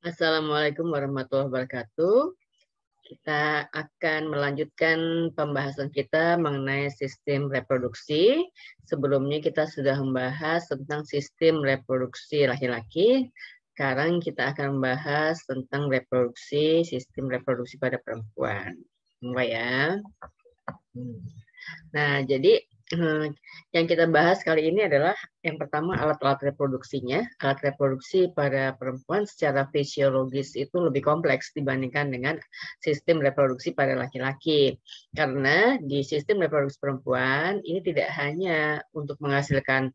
Assalamualaikum warahmatullahi wabarakatuh. Kita akan melanjutkan pembahasan kita mengenai sistem reproduksi. Sebelumnya kita sudah membahas tentang sistem reproduksi laki-laki. Sekarang kita akan membahas tentang sistem reproduksi pada perempuan. Mulai ya. Nah, jadi yang kita bahas kali ini adalah yang pertama alat-alat reproduksinya. Alat reproduksi pada perempuan secara fisiologis itu lebih kompleks dibandingkan dengan sistem reproduksi pada laki-laki. Karena di sistem reproduksi perempuan ini tidak hanya untuk menghasilkan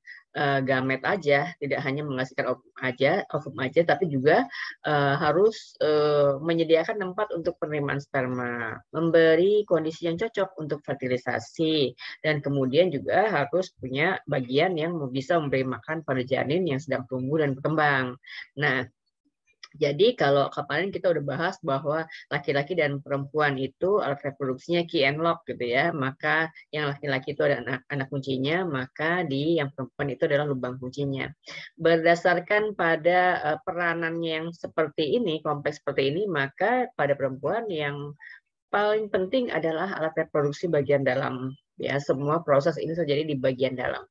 gamet aja, tidak hanya menghasilkan ovum aja, tapi juga harus menyediakan tempat untuk penerimaan sperma, memberi kondisi yang cocok untuk fertilisasi, dan kemudian juga harus punya bagian yang bisa memberi makan pada janin yang sedang tumbuh dan berkembang. Nah, jadi kalau kemarin kita udah bahas bahwa laki-laki dan perempuan itu alat reproduksinya key and lock gitu ya. Maka yang laki-laki itu ada anak kuncinya, maka di yang perempuan itu adalah lubang kuncinya. Berdasarkan pada peranannya yang seperti ini, kompleks seperti ini, maka pada perempuan yang paling penting adalah alat reproduksi bagian dalam. Ya, semua proses ini terjadi di bagian dalam.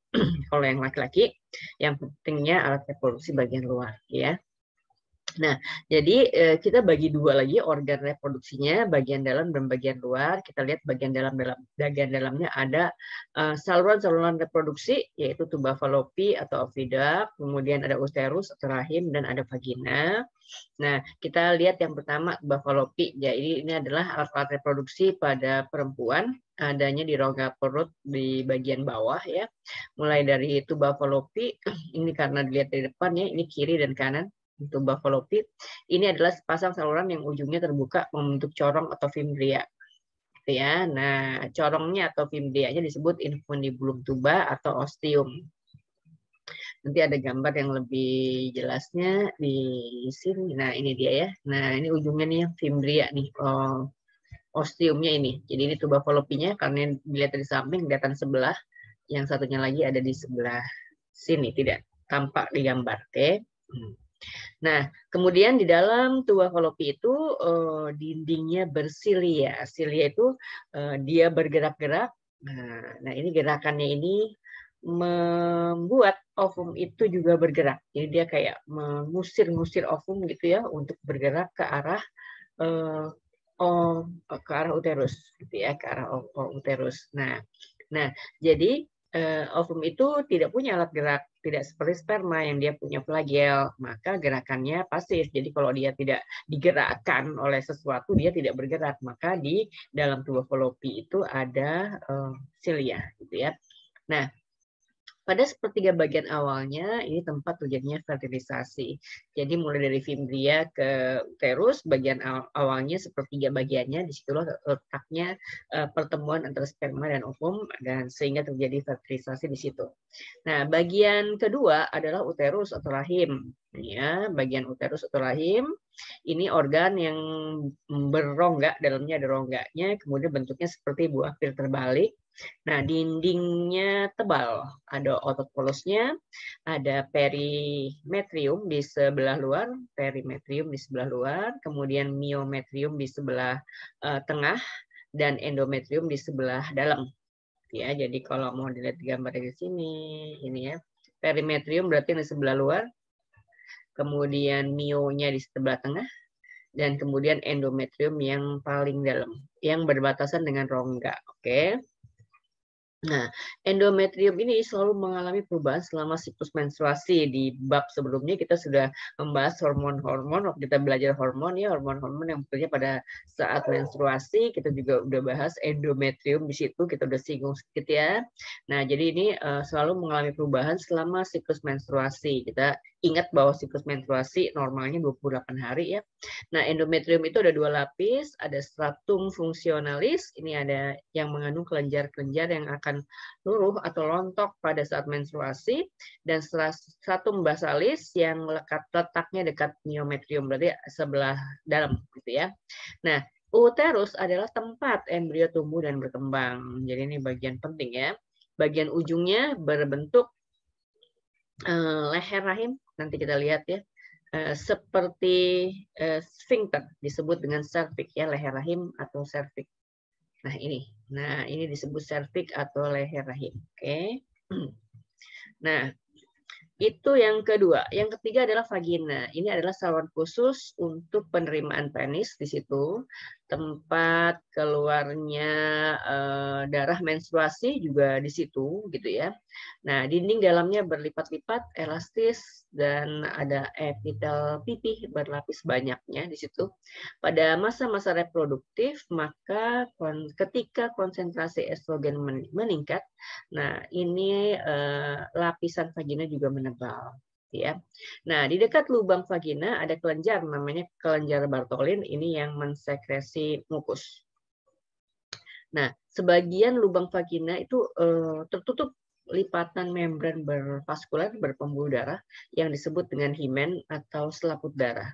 Kalau yang laki-laki, yang pentingnya alat reproduksi bagian luar, ya. Nah, jadi kita bagi dua lagi organ reproduksinya, bagian dalam dan bagian luar. Kita lihat bagian dalamnya ada saluran-saluran reproduksi, yaitu tuba fallopi atau oviduct, kemudian ada uterus atau rahim, dan ada vagina. Nah, kita lihat yang pertama tuba fallopi. Jadi ini adalah alat-alat reproduksi pada perempuan, adanya di rongga perut di bagian bawah ya. Mulai dari tuba fallopi, ini karena dilihat dari depan ya, ini kiri dan kanan. Tuba fallopi ini adalah sepasang saluran yang ujungnya terbuka membentuk corong atau fimbria. Ya, nah corongnya atau fimbrianya disebut infundibulum tuba atau ostium. Nanti ada gambar yang lebih jelasnya di sini. Nah ini dia ya. Nah ini ujungnya nih fimbria nih. Ostiumnya ini. Jadi ini tuba fallopinya karena dilihat dari samping kelihatan sebelah. Yang satunya lagi ada di sebelah sini, tidak tampak di gambar. Oke. Nah, kemudian di dalam tuba fallopi itu dindingnya bersilia. Silia itu dia bergerak-gerak. Nah, ini gerakannya ini membuat ovum itu juga bergerak. Jadi dia kayak mengusir-ngusir ovum gitu ya untuk bergerak ke arah uterus, gitu ya, ke arah uterus. Nah, jadi ovum itu tidak punya alat gerak, tidak seperti sperma yang dia punya flagel, maka gerakannya pasif. Jadi kalau dia tidak digerakkan oleh sesuatu, dia tidak bergerak. Maka di dalam tuba fallopi itu ada silia, gitu ya. Nah, pada sepertiga bagian awalnya ini tempat terjadinya fertilisasi. Jadi mulai dari fimbria ke uterus, bagian awalnya sepertiga bagiannya, disitulah letaknya pertemuan antara sperma dan ovum, dan sehingga terjadi fertilisasi di situ. Nah, bagian kedua adalah uterus atau rahim. Ya, bagian uterus atau rahim ini organ yang berongga, dalamnya ada rongganya, kemudian bentuknya seperti buah pil terbalik. Nah, dindingnya tebal, ada otot polusnya, ada perimetrium di sebelah luar, kemudian myometrium di sebelah tengah, dan endometrium di sebelah dalam. Ya, jadi kalau mau dilihat gambar di sini, ini ya, perimetrium berarti di sebelah luar, kemudian mionya di sebelah tengah, dan kemudian endometrium yang paling dalam, yang berbatasan dengan rongga. Oke. Nah, endometrium ini selalu mengalami perubahan selama siklus menstruasi. Di bab sebelumnya kita sudah membahas hormon-hormon, waktu kita belajar hormon ya, hormon-hormon yang bekerja pada saat menstruasi. Kita juga udah bahas endometrium di situ, kita udah singgung sedikit ya. Nah, jadi ini selalu mengalami perubahan selama siklus menstruasi. Kita ingat bahwa siklus menstruasi normalnya 28 hari ya. Nah, endometrium itu ada dua lapis, ada stratum fungsionalis, ini ada yang mengandung kelenjar-kelenjar yang akan luruh atau lontok pada saat menstruasi, dan stratum basalis yang letaknya dekat myometrium, berarti sebelah dalam gitu ya. Nah, uterus adalah tempat embrio tumbuh dan berkembang. Jadi ini bagian penting ya. Bagian ujungnya berbentuk leher rahim, nanti kita lihat ya. seperti sphincter, disebut dengan cervix ya, leher rahim atau cervix. Nah ini disebut cervix atau leher rahim. Oke. Nah, itu yang kedua. Yang ketiga adalah vagina. Ini adalah saluran khusus untuk penerimaan penis di situ. Tempat keluarnya darah menstruasi juga di situ gitu ya. Nah, dinding dalamnya berlipat-lipat, elastis, dan ada epitel pipih berlapis banyaknya di situ. Pada masa-masa reproduktif, maka ketika konsentrasi estrogen meningkat, nah ini lapisan vagina juga menebal. Ya. Nah, di dekat lubang vagina ada kelenjar namanya kelenjar Bartholin, ini yang mensekresi mukus. Nah, sebagian lubang vagina itu tertutup lipatan membran bervaskuler berpembuluh darah yang disebut dengan himen atau selaput darah.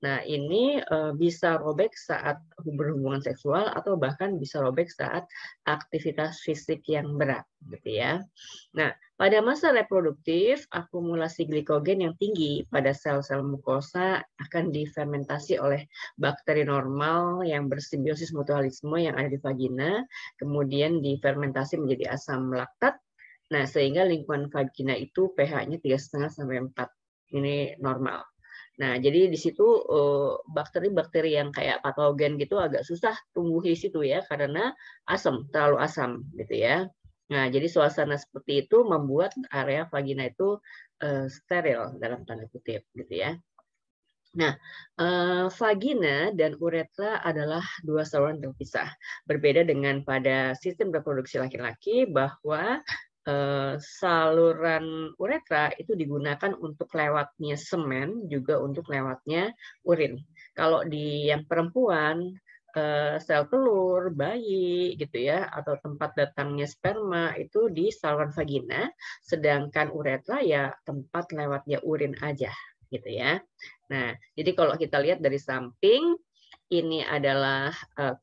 Nah, ini bisa robek saat berhubungan seksual atau bahkan bisa robek saat aktivitas fisik yang berat, gitu ya. Nah, pada masa reproduktif, akumulasi glikogen yang tinggi pada sel-sel mukosa akan difermentasi oleh bakteri normal yang bersimbiosis mutualisme yang ada di vagina, kemudian difermentasi menjadi asam laktat. Nah, sehingga lingkungan vagina itu pH-nya 3,5 sampai 4. Ini normal. Nah, jadi di situ bakteri-bakteri yang kayak patogen gitu agak susah tumbuh di situ ya karena terlalu asam gitu ya. Nah, jadi suasana seperti itu membuat area vagina itu steril dalam tanda kutip gitu ya. Nah, vagina dan uretra adalah dua saluran terpisah. Berbeda dengan pada sistem reproduksi laki-laki bahwa saluran uretra itu digunakan untuk lewatnya semen, juga untuk lewatnya urin. Kalau di yang perempuan, sel telur, bayi gitu ya, atau tempat datangnya sperma itu di saluran vagina, sedangkan uretra ya tempat lewatnya urin aja gitu ya. Nah, jadi kalau kita lihat dari samping, ini adalah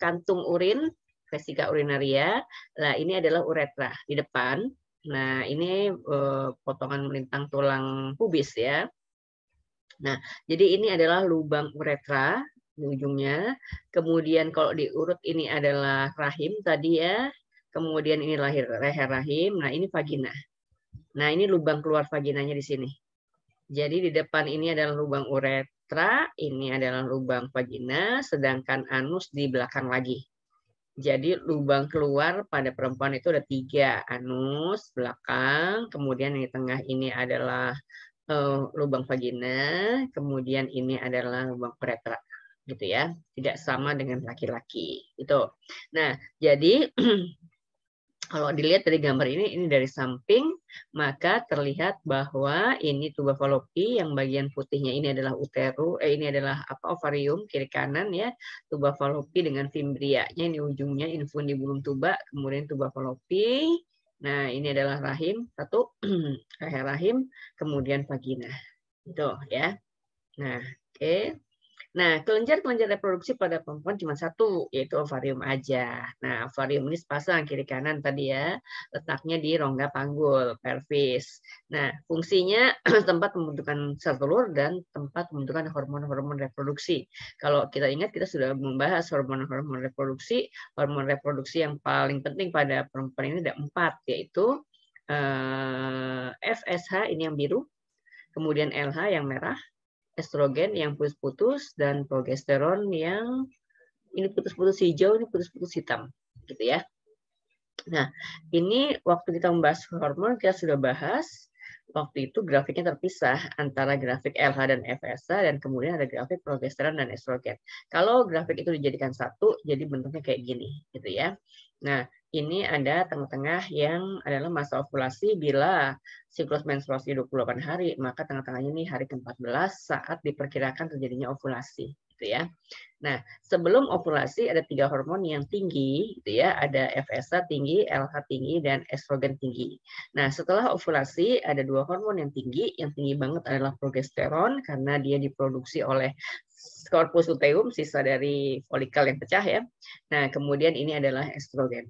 kantung urin, vesika urinaria. Nah, ini adalah uretra di depan. Nah, ini potongan melintang tulang pubis ya. Nah, jadi ini adalah lubang uretra di ujungnya. Kemudian kalau diurut ini adalah rahim tadi ya. Kemudian ini leher rahim. Nah, ini vagina. Nah, ini lubang keluar vaginanya di sini. Jadi di depan ini adalah lubang uretra, ini adalah lubang vagina, sedangkan anus di belakang lagi. Jadi lubang keluar pada perempuan itu ada 3, anus, belakang, kemudian di tengah ini adalah lubang vagina, kemudian ini adalah lubang uretra, gitu ya. Tidak sama dengan laki-laki. Itu. Nah, jadi kalau dilihat dari gambar ini dari samping, maka terlihat bahwa ini tuba Fallopi yang bagian putihnya ini adalah ini adalah ovarium kiri kanan ya, tuba Fallopi dengan fimbrianya ini ujungnya infundibulum tuba, kemudian tuba Fallopi. Nah, ini adalah rahim satu, leher rahim, kemudian vagina. Itu ya. Nah, oke. Nah, kelenjar-kelenjar reproduksi pada perempuan cuma satu, yaitu ovarium aja. Nah, ovarium ini sepasang kiri kanan tadi ya, letaknya di rongga panggul, pelvis. Nah, fungsinya tempat pembentukan sel telur dan tempat pembentukan hormon-hormon reproduksi. Kalau kita ingat, kita sudah membahas hormon-hormon reproduksi. Hormon reproduksi yang paling penting pada perempuan ini ada 4, yaitu FSH ini yang biru, kemudian LH yang merah, estrogen yang putus-putus, dan progesteron yang ini putus-putus hijau, ini putus-putus hitam, gitu ya. Nah, ini waktu kita membahas hormon, kita sudah bahas, waktu itu grafiknya terpisah antara grafik LH dan FSH, dan kemudian ada grafik progesteron dan estrogen. Kalau grafik itu dijadikan satu, jadi bentuknya kayak gini, gitu ya. Nah, ini ada tengah-tengah yang adalah masa ovulasi bila siklus menstruasi 28 hari, maka tengah-tengahnya ini hari ke-14 saat diperkirakan terjadinya ovulasi, gitu ya. Nah, sebelum ovulasi ada 3 hormon yang tinggi, gitu ya. Ada FSH tinggi, LH tinggi, dan estrogen tinggi. Nah, setelah ovulasi ada 2 hormon yang tinggi banget adalah progesteron karena dia diproduksi oleh corpus luteum, sisa dari folikel yang pecah ya. Nah, kemudian ini adalah estrogen.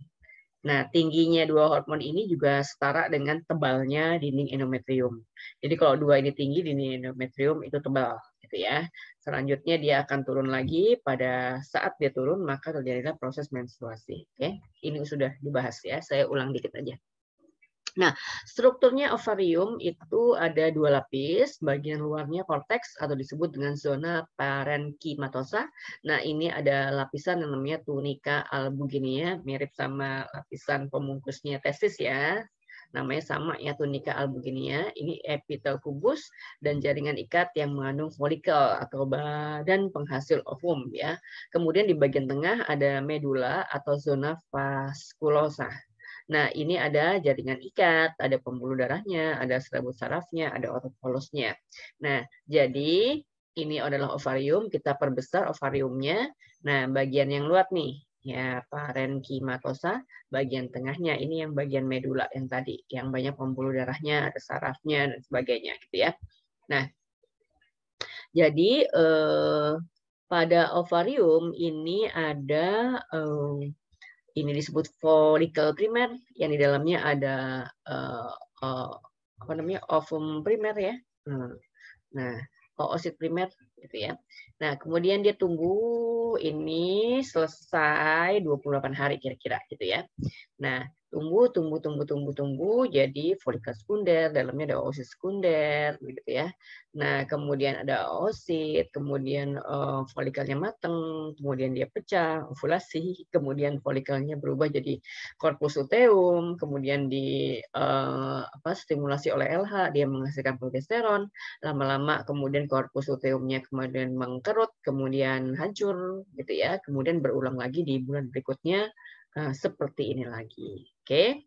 Nah, tingginya dua hormon ini juga setara dengan tebalnya dinding endometrium. Jadi kalau dua ini tinggi, dinding endometrium itu tebal, gitu ya. Selanjutnya dia akan turun lagi. Pada saat dia turun, maka terjadilah proses menstruasi. Oke, ini sudah dibahas ya. Saya ulang dikit aja. Nah, strukturnya ovarium itu ada dua lapis. Bagian luarnya korteks atau disebut dengan zona parenchymatosa. Nah, ini ada lapisan yang namanya tunica albuginea, mirip sama lapisan pembungkusnya testis ya. Namanya sama ya, tunica albuginea. Ini epitel kubus dan jaringan ikat yang mengandung folikel atau badan penghasil ovum ya. Kemudian di bagian tengah ada medula atau zona vaskulosa. Nah, ini ada jaringan ikat, ada pembuluh darahnya, ada serabut sarafnya, ada otot polusnya. Nah, jadi ini adalah ovarium, kita perbesar ovariumnya. Nah, bagian yang luar nih, ya parenchymatosa, bagian tengahnya ini yang bagian medula yang tadi, yang banyak pembuluh darahnya, ada sarafnya dan sebagainya gitu ya. Nah, jadi pada ovarium ini ada ini disebut folikel primer yang di dalamnya ada apa namanya ovum primer ya. Nah, oosit primer gitu ya. Nah, kemudian dia tunggu ini selesai 28 hari kira-kira gitu ya. Nah, tumbuh jadi folikel sekunder, dalamnya ada oosit sekunder gitu ya. Nah, kemudian ada oosit, kemudian folikelnya matang, kemudian dia pecah, ovulasi, kemudian folikelnya berubah jadi corpus luteum, kemudian di stimulasi oleh LH, dia menghasilkan progesteron, lama-lama kemudian corpus luteumnya kemudian mengkerut, kemudian hancur gitu ya, kemudian berulang lagi di bulan berikutnya seperti ini lagi. Oke.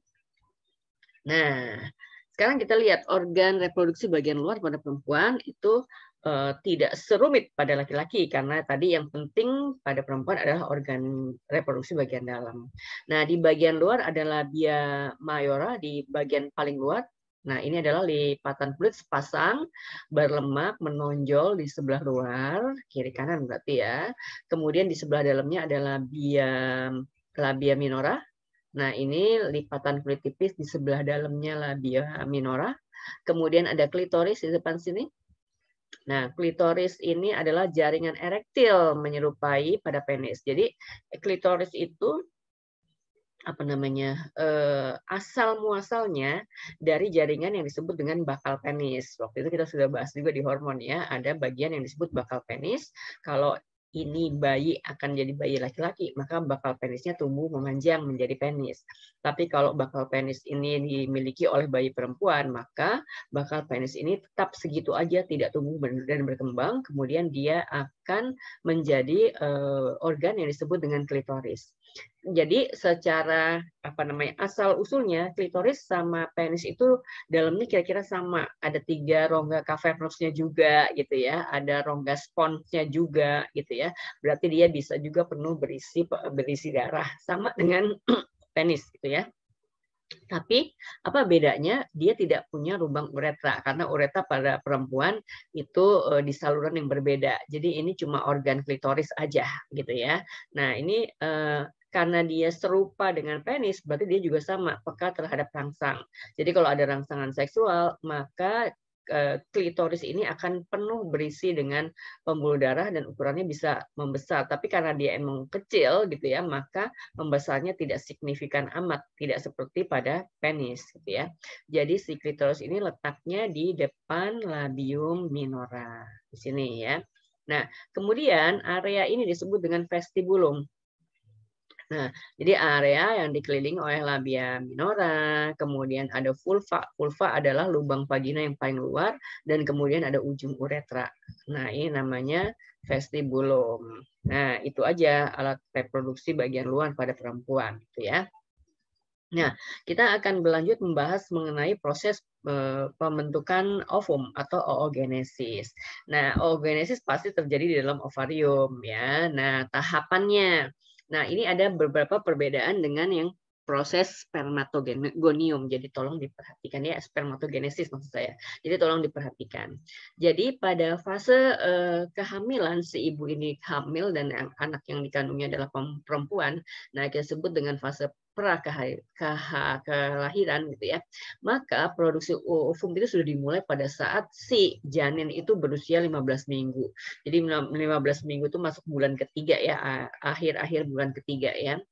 Nah, sekarang kita lihat organ reproduksi bagian luar pada perempuan itu tidak serumit pada laki-laki karena tadi yang penting pada perempuan adalah organ reproduksi bagian dalam. Nah, di bagian luar ada labia mayora di bagian paling luar. Nah, ini adalah lipatan kulit sepasang berlemak menonjol di sebelah luar, kiri kanan berarti ya. Kemudian di sebelah dalamnya ada labia minora. Nah, ini lipatan kulit tipis di sebelah dalamnya labia minora. Kemudian ada klitoris di depan sini. Nah, klitoris ini adalah jaringan erektil menyerupai pada penis. Jadi, klitoris itu apa namanya asal muasalnya dari jaringan yang disebut dengan bakal penis. Waktu itu kita sudah bahas juga di hormon ya, ada bagian yang disebut bakal penis. Kalau ini bayi akan jadi bayi laki-laki, maka bakal penisnya tumbuh memanjang menjadi penis. Tapi kalau bakal penis ini dimiliki oleh bayi perempuan, maka bakal penis ini tetap segitu aja, tidak tumbuh dan berkembang, kemudian dia akan menjadi organ yang disebut dengan klitoris. Jadi secara apa namanya asal usulnya klitoris sama penis itu dalamnya kira-kira sama. Ada 3 rongga cavernous-nya juga gitu ya. Ada rongga spons-nya juga gitu ya. Berarti dia bisa juga penuh berisi darah sama dengan penis gitu ya. Tapi apa bedanya? Dia tidak punya lubang uretra karena uretra pada perempuan itu di saluran yang berbeda. Jadi ini cuma organ klitoris aja gitu ya. Nah, ini karena dia serupa dengan penis, berarti dia juga sama, peka terhadap rangsang. Jadi kalau ada rangsangan seksual, maka klitoris ini akan penuh berisi dengan pembuluh darah dan ukurannya bisa membesar. Tapi karena dia emang kecil gitu ya, maka membesarnya tidak signifikan amat, tidak seperti pada penis gitu ya. Jadi si klitoris ini letaknya di depan labium minora di sini ya. Nah, kemudian area ini disebut dengan vestibulum. Nah, jadi area yang dikelilingi oleh labia minora, kemudian ada vulva. Vulva adalah lubang vagina yang paling luar, dan kemudian ada ujung uretra. Nah, ini namanya vestibulum. Nah, itu aja alat reproduksi bagian luar pada perempuan, gitu ya. Nah, kita akan berlanjut membahas mengenai proses pembentukan ovum atau oogenesis. Nah, oogenesis pasti terjadi di dalam ovarium ya. Nah, tahapannya. Nah, ini ada beberapa perbedaan dengan yang proses spermatogonium. Jadi tolong diperhatikan ya, spermatogenesis maksud saya. Jadi tolong diperhatikan. Jadi pada fase kehamilan, si ibu ini hamil dan anak yang dikandungnya adalah perempuan, nah kita sebut dengan fase kelahiran gitu ya. Maka produksi ovum itu sudah dimulai pada saat si janin itu berusia 15 minggu. Jadi 15 minggu itu masuk bulan ketiga ya, akhir-akhir bulan ketiga ya.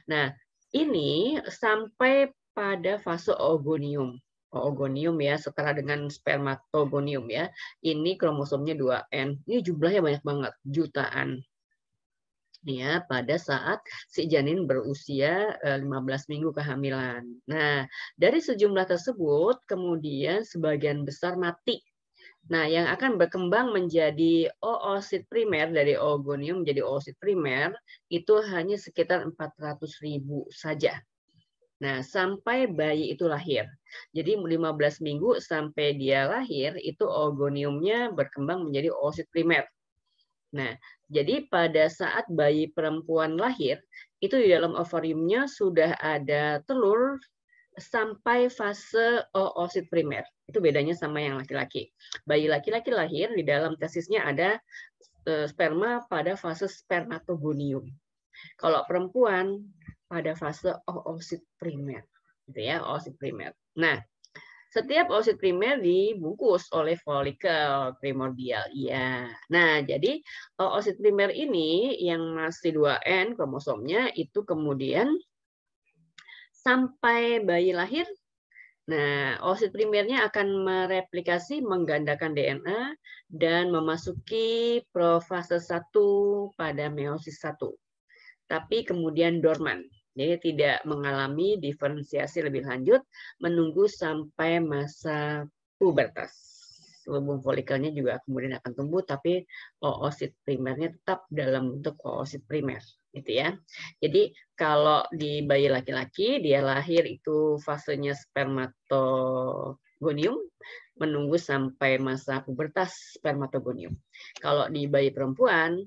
Nah, ini sampai pada fase oogonium. Oogonium ya, setara dengan spermatogonium ya. Ini kromosomnya 2N. Ini jumlahnya banyak banget, jutaan. Ya, pada saat si janin berusia 15 minggu kehamilan. Nah, dari sejumlah tersebut, kemudian sebagian besar mati. Nah, yang akan berkembang menjadi oosit primer, dari oogonium menjadi oosit primer, itu hanya sekitar 400.000 saja. Nah, sampai bayi itu lahir. Jadi 15 minggu sampai dia lahir, itu oogoniumnya berkembang menjadi oosit primer. Nah, jadi pada saat bayi perempuan lahir, itu di dalam ovariumnya sudah ada telur sampai fase oosit primer. Itu bedanya sama yang laki-laki. Bayi laki-laki lahir, di dalam tesisnya ada sperma pada fase spermatogonium. Kalau perempuan pada fase oosit primer. Gitu ya, oosit primer. Nah, setiap oosit primer dibungkus oleh folikel primordial. Ya. Nah, jadi oosit primer ini yang masih 2N kromosomnya itu kemudian sampai bayi lahir. Nah, oosit primernya akan mereplikasi, menggandakan DNA dan memasuki profase 1 pada meiosis 1. Tapi kemudian dorman. Jadi tidak mengalami diferensiasi lebih lanjut, menunggu sampai masa pubertas. Lubung folikelnya juga kemudian akan tumbuh, tapi oosit primernya tetap dalam bentuk oosit primer, gitu ya. Jadi kalau di bayi laki-laki dia lahir itu fasenya spermatogonium, menunggu sampai masa pubertas spermatogonium. Kalau di bayi perempuan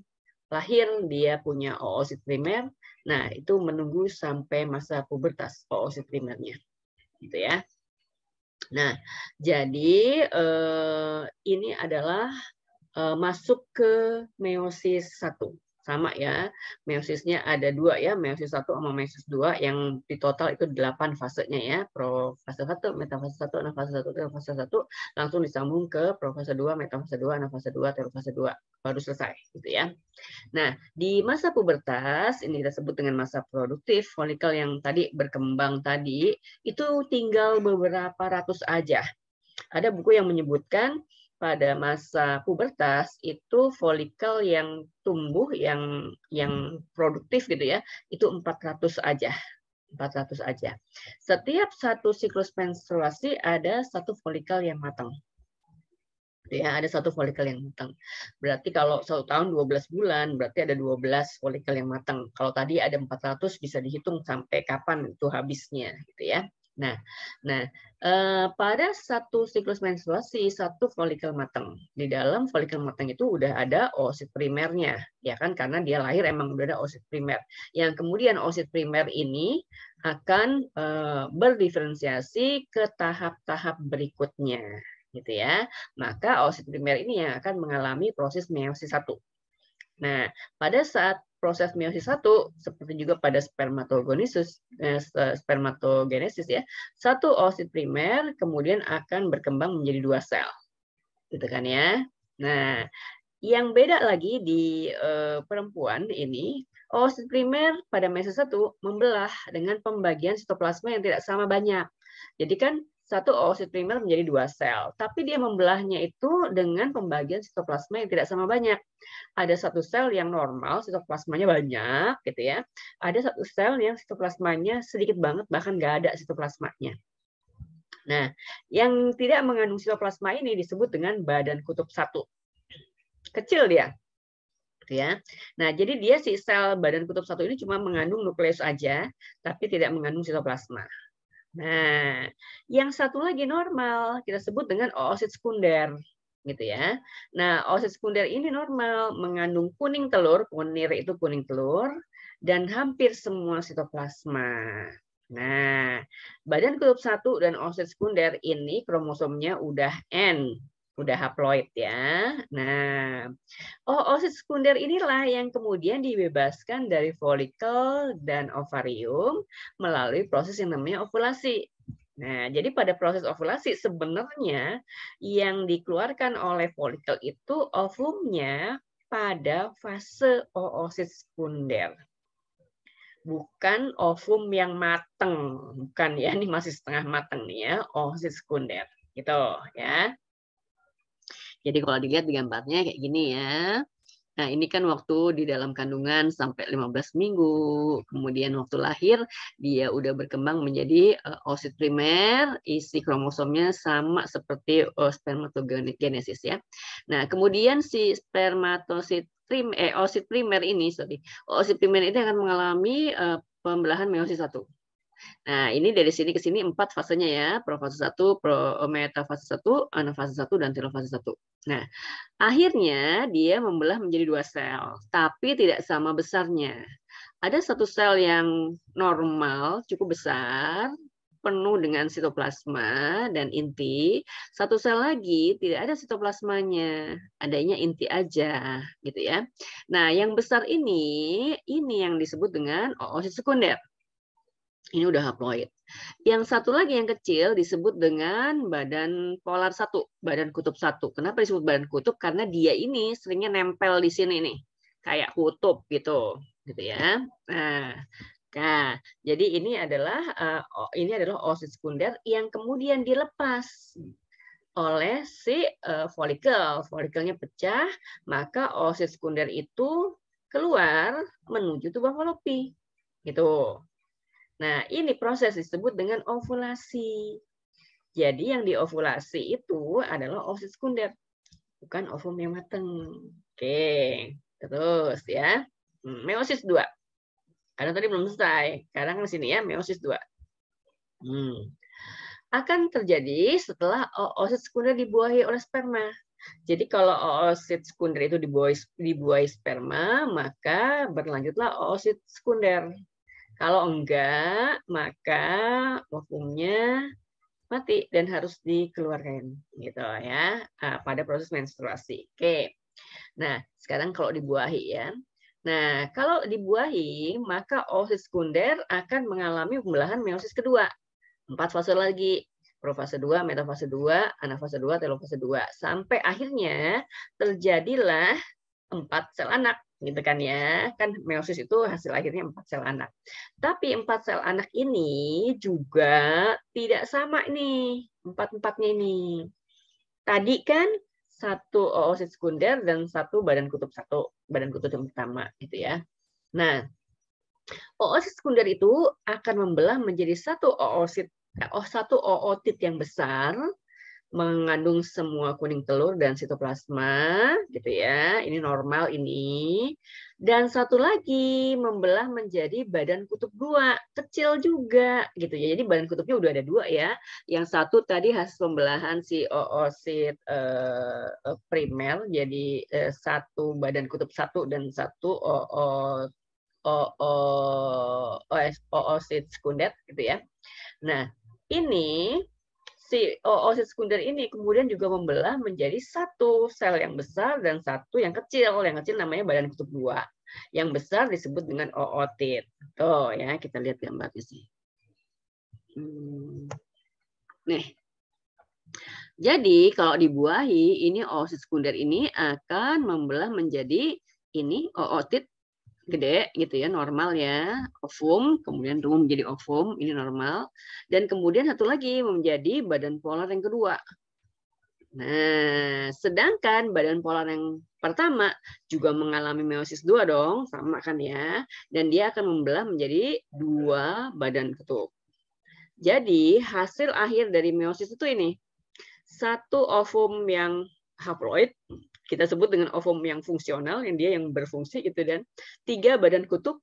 lahir dia punya oosit primer, nah itu menunggu sampai masa pubertas oosit primernya, gitu ya. Nah, jadi ini adalah masuk ke meiosis 1. Sama ya, meosisnya ada 2 ya, meiosis 1 sama meiosis 2 yang di total itu 8 fasenya ya. Profase 1, metafase 1, anafase 1, telofase 1, langsung disambung ke profase 2, metafase 2, anafase 2, telofase 2. Baru selesai gitu ya. Nah, di masa pubertas, ini kita sebut dengan masa produktif, folikel yang tadi berkembang tadi, itu tinggal beberapa ratus aja. Ada buku yang menyebutkan pada masa pubertas itu folikel yang tumbuh yang produktif gitu ya, itu 400 aja. 400 aja. Setiap satu siklus menstruasi ada satu folikel yang matang. Ya, ada satu folikel yang matang. Berarti kalau 1 tahun 12 bulan, berarti ada 12 folikel yang matang. Kalau tadi ada 400, bisa dihitung sampai kapan itu habisnya gitu ya. Nah, pada satu siklus menstruasi, satu folikel matang. Di dalam folikel matang itu udah ada oosit primernya, ya kan? Karena dia lahir emang udah ada oosit primer. Yang kemudian oosit primer ini akan berdiferensiasi ke tahap-tahap berikutnya, gitu ya. Maka oosit primer ini yang akan mengalami proses meiosis 1. Nah, pada saat proses meiosis 1, seperti juga pada spermatogenesis ya, satu oosit primer kemudian akan berkembang menjadi 2 sel. Gitu kan ya. Nah, yang beda lagi di perempuan ini, oosit primer pada meiosis 1 membelah dengan pembagian sitoplasma yang tidak sama banyak. Jadi kan satu oosit primer menjadi 2 sel, tapi dia membelahnya itu dengan pembagian sitoplasma yang tidak sama banyak. Ada satu sel yang normal, sitoplasmanya banyak, gitu ya. Ada satu sel yang sitoplasmanya sedikit banget, bahkan nggak ada sitoplasmanya. Nah, yang tidak mengandung sitoplasma ini disebut dengan badan kutub 1. Kecil dia. Ya. Nah, jadi dia si sel badan kutub 1 ini cuma mengandung nukleus aja, tapi tidak mengandung sitoplasma. Nah, yang satu lagi normal kita sebut dengan oosit sekunder, gitu ya. Nah, oosit sekunder ini normal, mengandung kuning telur, punir itu kuning telur, dan hampir semua sitoplasma. Nah, badan kutub 1 dan oosit sekunder ini kromosomnya udah N, udah haploid ya. Nah, oosit sekunder inilah yang kemudian dibebaskan dari folikel dan ovarium melalui proses yang namanya ovulasi. Nah, jadi pada proses ovulasi sebenarnya yang dikeluarkan oleh folikel itu ovumnya pada fase oosit sekunder. Bukan ovum yang mateng, bukan ya, ini masih setengah mateng nih ya, oosit sekunder, gitu ya. Jadi kalau dilihat di gambarnya kayak gini ya. Nah, ini kan waktu di dalam kandungan sampai 15 minggu. Kemudian waktu lahir, dia udah berkembang menjadi oosit primer, isi kromosomnya sama seperti spermatogenesis ya. Nah, kemudian si oosit primer ini, oosit primer ini akan mengalami pembelahan meiosis 1. Nah, ini dari sini ke sini 4 fasenya ya, profase 1, metafase 1, anafase 1, dan telofase 1. Nah, akhirnya dia membelah menjadi 2 sel, tapi tidak sama besarnya. Ada satu sel yang normal, cukup besar, penuh dengan sitoplasma dan inti. Satu sel lagi tidak ada sitoplasmanya, adanya inti aja, gitu ya. Nah, yang besar ini yang disebut dengan oosit sekunder. Ini udah haploid. Yang satu lagi yang kecil disebut dengan badan polar 1, badan kutub 1. Kenapa disebut badan kutub? Karena dia ini seringnya nempel di sini nih, kayak kutub gitu ya. Nah, jadi ini adalah oosit sekunder yang kemudian dilepas oleh si folikel. Folikelnya pecah, maka oosit sekunder itu keluar menuju tuba falopi. Gitu. Nah, ini proses disebut dengan ovulasi. Jadi yang diovulasi itu adalah oosit sekunder, bukan ovum yang matang. Oke, terus ya. Meiosis 2. Karena tadi belum selesai. Sekarang di sini ya, meiosis 2. Akan terjadi setelah oosit sekunder dibuahi oleh sperma. Jadi kalau oosit sekunder itu dibuahi sperma, maka berlanjutlah oosit sekunder. Kalau enggak, maka ovumnya mati dan harus dikeluarkan gitu ya pada proses menstruasi. Oke. Nah, sekarang kalau dibuahi ya. Nah, kalau dibuahi, maka oosit sekunder akan mengalami pembelahan meiosis kedua. 4 fase lagi. Profase 2, metafase 2, anafase 2, telofase 2. Sampai akhirnya terjadilah 4 sel anak. Gitu kan ya. Kan meiosis itu hasil akhirnya 4 sel anak. Tapi 4 sel anak ini juga tidak sama nih. 4-4-nya ini. Tadi kan 1 oosit sekunder dan 1 badan kutub 1. Badan kutub yang pertama. Gitu ya. Nah, oosit sekunder itu akan membelah menjadi 1 ootit yang besar, mengandung semua kuning telur dan sitoplasma, gitu ya. Ini normal ini. Dan satu lagi membelah menjadi badan kutub 2, kecil juga, gitu ya. Jadi badan kutubnya udah ada 2 ya. Yang satu tadi hasil pembelahan si oosit primer, jadi 1 badan kutub 1 dan 1 oosit sekunder, gitu ya. Nah, ini si oosit sekunder ini kemudian juga membelah menjadi 1 sel yang besar dan 1 yang kecil. Yang kecil namanya badan kutub 2. Yang besar disebut dengan ootit. Tuh ya, kita lihat gambarnya sih. Nih. Jadi kalau dibuahi, ini oosit sekunder ini akan membelah menjadi ini ootit gede gitu ya, normal ya, ovum, kemudian tumbuh menjadi ovum, ini normal, dan kemudian satu lagi menjadi badan polar yang kedua. Nah, sedangkan badan polar yang pertama juga mengalami meiosis 2 dong, sama kan ya, dan dia akan membelah menjadi 2 badan kutub. Jadi hasil akhir dari meiosis itu ini, 1 ovum yang haploid, kita sebut dengan ovum yang fungsional, yang dia yang berfungsi gitu, dan 3 badan kutub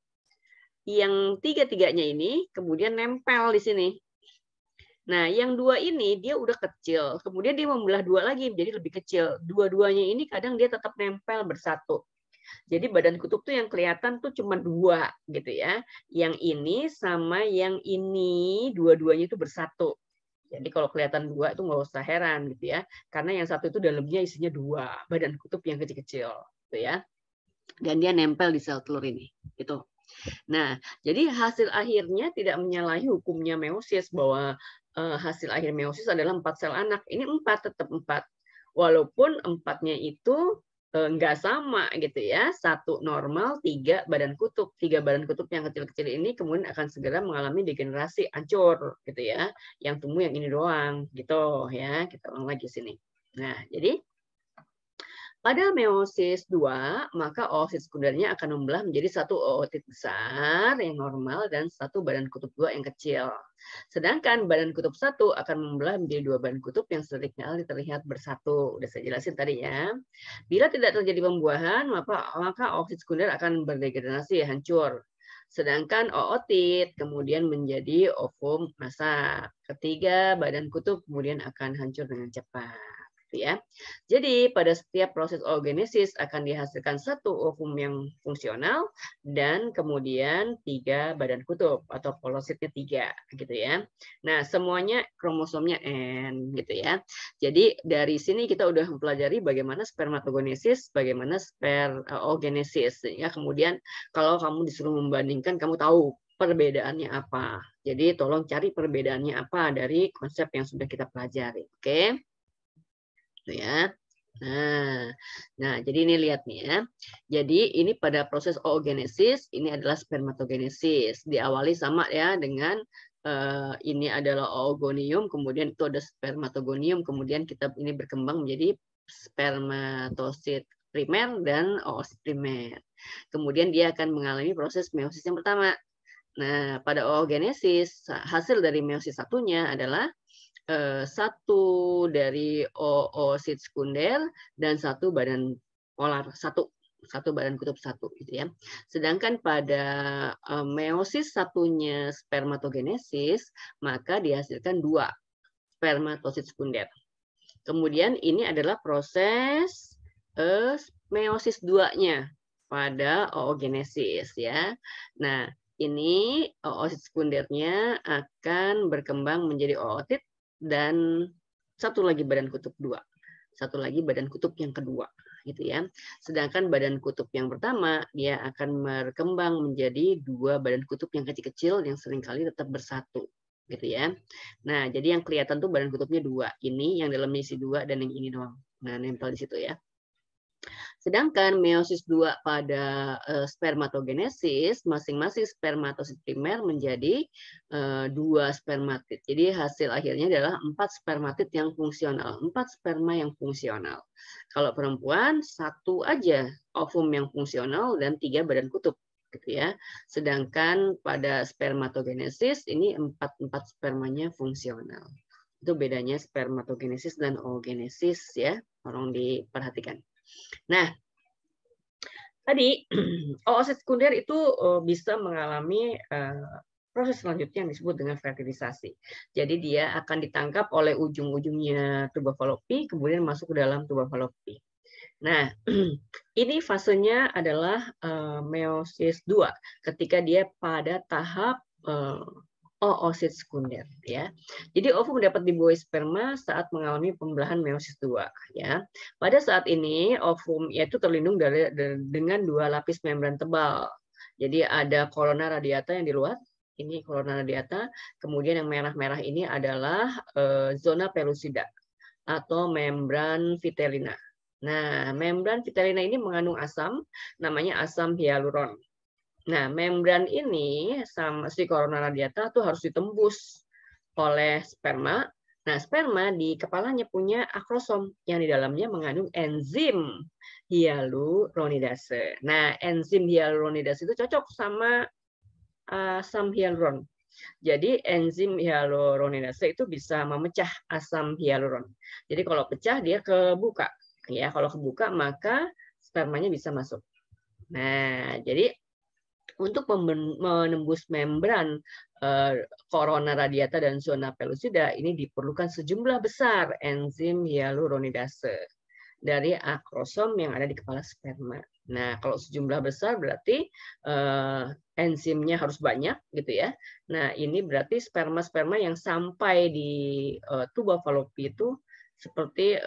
yang 3-3-nya ini kemudian nempel di sini. Nah, yang 2 ini dia udah kecil, kemudian dia membelah 2 lagi menjadi lebih kecil. Dua-duanya ini kadang dia tetap nempel bersatu. Jadi badan kutub tuh yang kelihatan tuh cuma 2 gitu ya. Yang ini sama yang ini dua-duanya itu bersatu. Jadi kalau kelihatan 2 itu nggak usah heran gitu ya. Karena yang satu itu dalamnya isinya 2 badan kutub yang kecil-kecil gitu ya. Dan dia nempel di sel telur ini gitu. Nah, jadi hasil akhirnya tidak menyalahi hukumnya meiosis bahwa hasil akhir meiosis adalah 4 sel anak. Ini 4, tetap 4. Walaupun 4-nya itu nggak sama gitu ya. 1 normal, 3 badan kutub. 3 badan kutub yang kecil-kecil ini kemudian akan segera mengalami degenerasi, hancur gitu ya. Yang tumbuh yang ini doang gitu ya. Kita ulang lagi sini. Nah, jadi pada meiosis 2, maka oosit sekundernya akan membelah menjadi 1 ootit besar yang normal dan 1 badan kutub 2 yang kecil. Sedangkan badan kutub 1 akan membelah menjadi 2 badan kutub yang seringkali terlihat bersatu. Udah saya jelasin tadi ya. Bila tidak terjadi pembuahan, maka oosit sekunder akan berdegenerasi, hancur. Sedangkan ootit kemudian menjadi ovum masak. Ketiga, badan kutub kemudian akan hancur dengan cepat. Ya. Jadi pada setiap proses oogenesis akan dihasilkan 1 ovum yang fungsional dan kemudian 3 badan kutub atau polositnya 3 gitu ya. Nah, semuanya kromosomnya N gitu ya. Jadi dari sini kita udah mempelajari bagaimana spermatogenesis, bagaimana oogenesis ya. Kemudian kalau kamu disuruh membandingkan, kamu tahu perbedaannya apa. Jadi tolong cari perbedaannya apa dari konsep yang sudah kita pelajari. Oke. Ya. Nah, jadi ini lihat nih ya. Jadi ini pada proses oogenesis, ini adalah spermatogenesis. Diawali sama ya dengan ini adalah oogonium, kemudian itu ada spermatogonium, kemudian kita ini berkembang menjadi spermatosit primer dan oosit primer. Kemudian dia akan mengalami proses meiosis yang pertama. Nah, pada oogenesis hasil dari meiosis satunya adalah 1 dari oosit sekunder dan 1 badan polar, 1 badan kutub 1 gitu ya. Sedangkan pada meiosis satunya spermatogenesis, maka dihasilkan 2 spermatosit sekunder. Kemudian ini adalah proses meiosis 2-nya pada oogenesis ya. Nah, ini oosit sekundernya akan berkembang menjadi ootit dan 1 lagi badan kutub 2. 1 lagi badan kutub yang kedua gitu ya. Sedangkan badan kutub yang pertama dia akan berkembang menjadi 2 badan kutub yang kecil-kecil yang seringkali tetap bersatu gitu ya. Nah, jadi yang kelihatan tuh badan kutubnya 2. Ini yang dalamnya isi 2 dan yang ini doang. Nah, nempel di situ ya. Sedangkan meiosis 2 pada spermatogenesis, masing-masing spermatosit primer menjadi 2 spermatid. Jadi hasil akhirnya adalah 4 spermatid yang fungsional, 4 sperma yang fungsional. Kalau perempuan 1 aja ovum yang fungsional dan 3 badan kutub gitu ya. Sedangkan pada spermatogenesis ini 4 spermanya fungsional. Itu bedanya spermatogenesis dan oogenesis ya. Tolong diperhatikan. Nah, tadi oosit sekunder itu bisa mengalami proses selanjutnya yang disebut dengan fertilisasi. Jadi dia akan ditangkap oleh ujung-ujungnya tuba falopi, kemudian masuk ke dalam tuba falopi. Nah, ini fasenya adalah meiosis 2, ketika dia pada tahap oosit sekunder ya. Jadi ovum dapat dibuahi sperma saat mengalami pembelahan meiosis 2 ya. Pada saat ini ovum yaitu terlindung dengan 2 lapis membran tebal. Jadi ada corona radiata yang di luar, ini corona radiata, kemudian yang merah-merah ini adalah zona pellucida atau membran vitellina. Nah, membran vitellina ini mengandung asam, namanya asam hyaluron. Nah, membran ini sama si corona radiata tuh harus ditembus oleh sperma. Nah, sperma di kepalanya punya akrosom yang di dalamnya mengandung enzim hyaluronidase. Nah, enzim hyaluronidase itu cocok sama asam hyaluron. Jadi enzim hyaluronidase itu bisa memecah asam hyaluron. Jadi kalau pecah dia kebuka. Ya, kalau kebuka maka spermanya bisa masuk. Nah, jadi untuk menembus membran corona radiata dan zona pellucida ini diperlukan sejumlah besar enzim hyaluronidase. dari akrosom yang ada di kepala sperma. Nah, kalau sejumlah besar berarti enzimnya harus banyak gitu ya. Nah, ini berarti sperma-sperma yang sampai di tuba Fallopi itu seperti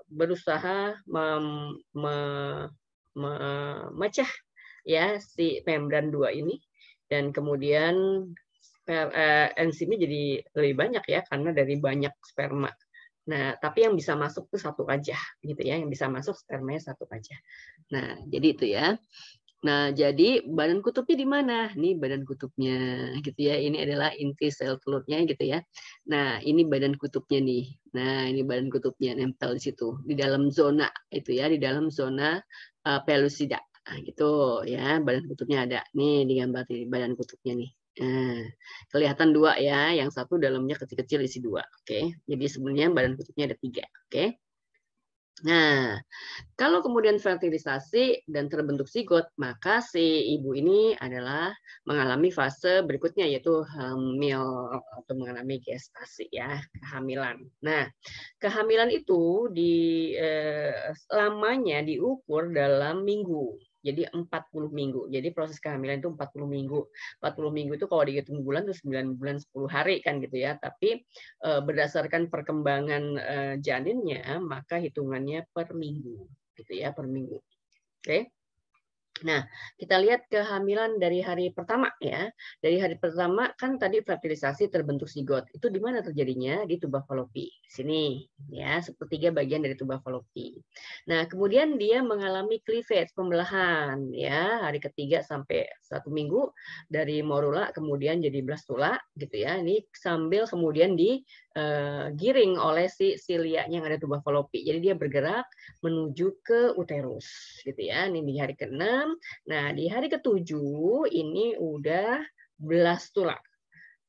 berusaha memecah ya si membran 2 ini, dan kemudian enzimnya jadi lebih banyak ya karena dari banyak sperma. Nah, tapi yang bisa masuk tuh satu aja gitu ya, yang bisa masuk spermanya satu aja. Nah, jadi itu ya. Nah, jadi badan kutubnya di mana? Nih badan kutubnya gitu ya. Ini adalah inti sel telurnya gitu ya. Nah, ini badan kutubnya nih. Nah, ini badan kutubnya nempel di situ di dalam zona itu ya, di dalam zona pellucida. Nah, gitu ya, badan kutubnya ada. Nih digambar di badan kutubnya nih. Nah, kelihatan 2 ya, yang satu dalamnya kecil-kecil isi 2. Oke. Jadi sebenarnya badan kutubnya ada 3. Oke. Nah, kalau kemudian fertilisasi dan terbentuk zigot, maka si ibu ini adalah mengalami fase berikutnya yaitu hamil atau mengalami gestasi ya, kehamilan. Nah, kehamilan itu lamanya diukur dalam minggu. Jadi 40 minggu. Jadi proses kehamilan itu 40 minggu. 40 minggu itu kalau dihitung bulan itu 9 bulan 10 hari kan gitu ya. Tapi berdasarkan perkembangan janinnya maka hitungannya per minggu gitu ya, per minggu. Oke. Nah, kita lihat kehamilan dari hari pertama ya. Dari hari pertama kan tadi fertilisasi terbentuk zigot. Itu di mana terjadinya? Di tuba Fallopi. Sini ya, sepertiga bagian dari tuba Fallopi. Nah, kemudian dia mengalami cleavage, pembelahan ya, hari ketiga sampai 1 minggu dari morula kemudian jadi blastula gitu ya. Ini sambil kemudian digiring oleh si cilianya yang ada tuba Fallopi. Jadi dia bergerak menuju ke uterus gitu ya. Ini di hari ke-6. Nah, di hari ke-7 ini udah blastula.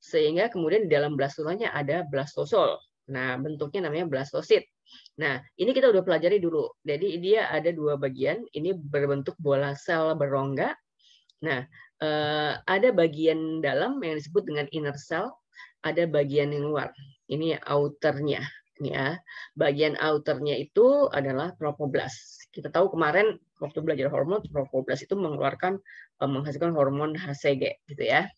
Sehingga kemudian di dalam blastulanya ada blastosol. Nah, bentuknya namanya blastosit. Nah, ini kita udah pelajari dulu. Jadi dia ada 2 bagian, ini berbentuk bola sel berongga. Nah, ada bagian dalam yang disebut dengan inner cell, ada bagian yang luar. Ini outernya. Ya, bagian outernya itu adalah trophoblast. Kita tahu kemarin waktu belajar hormon, trophoblast itu menghasilkan hormon HCG, gitu ya.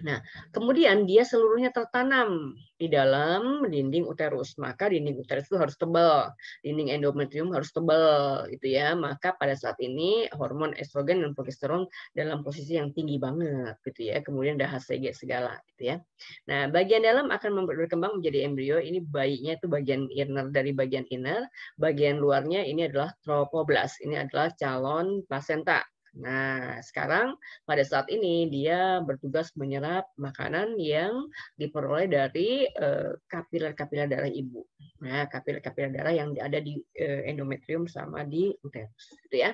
Nah, kemudian dia seluruhnya tertanam di dalam dinding uterus. Maka dinding uterus itu harus tebal, dinding endometrium harus tebal, gitu ya. Maka pada saat ini hormon estrogen dan progesteron dalam posisi yang tinggi banget, gitu ya. Kemudian ada HCG segala, gitu ya. Nah, bagian dalam akan berkembang menjadi embrio. Ini bayinya itu bagian inner dari bagian inner, bagian luarnya ini adalah trophoblast. Ini adalah calon plasenta. Nah, sekarang pada saat ini dia bertugas menyerap makanan yang diperoleh dari kapiler-kapiler darah ibu. Nah, kapiler-kapiler darah yang ada di endometrium sama di uterus, gitu ya.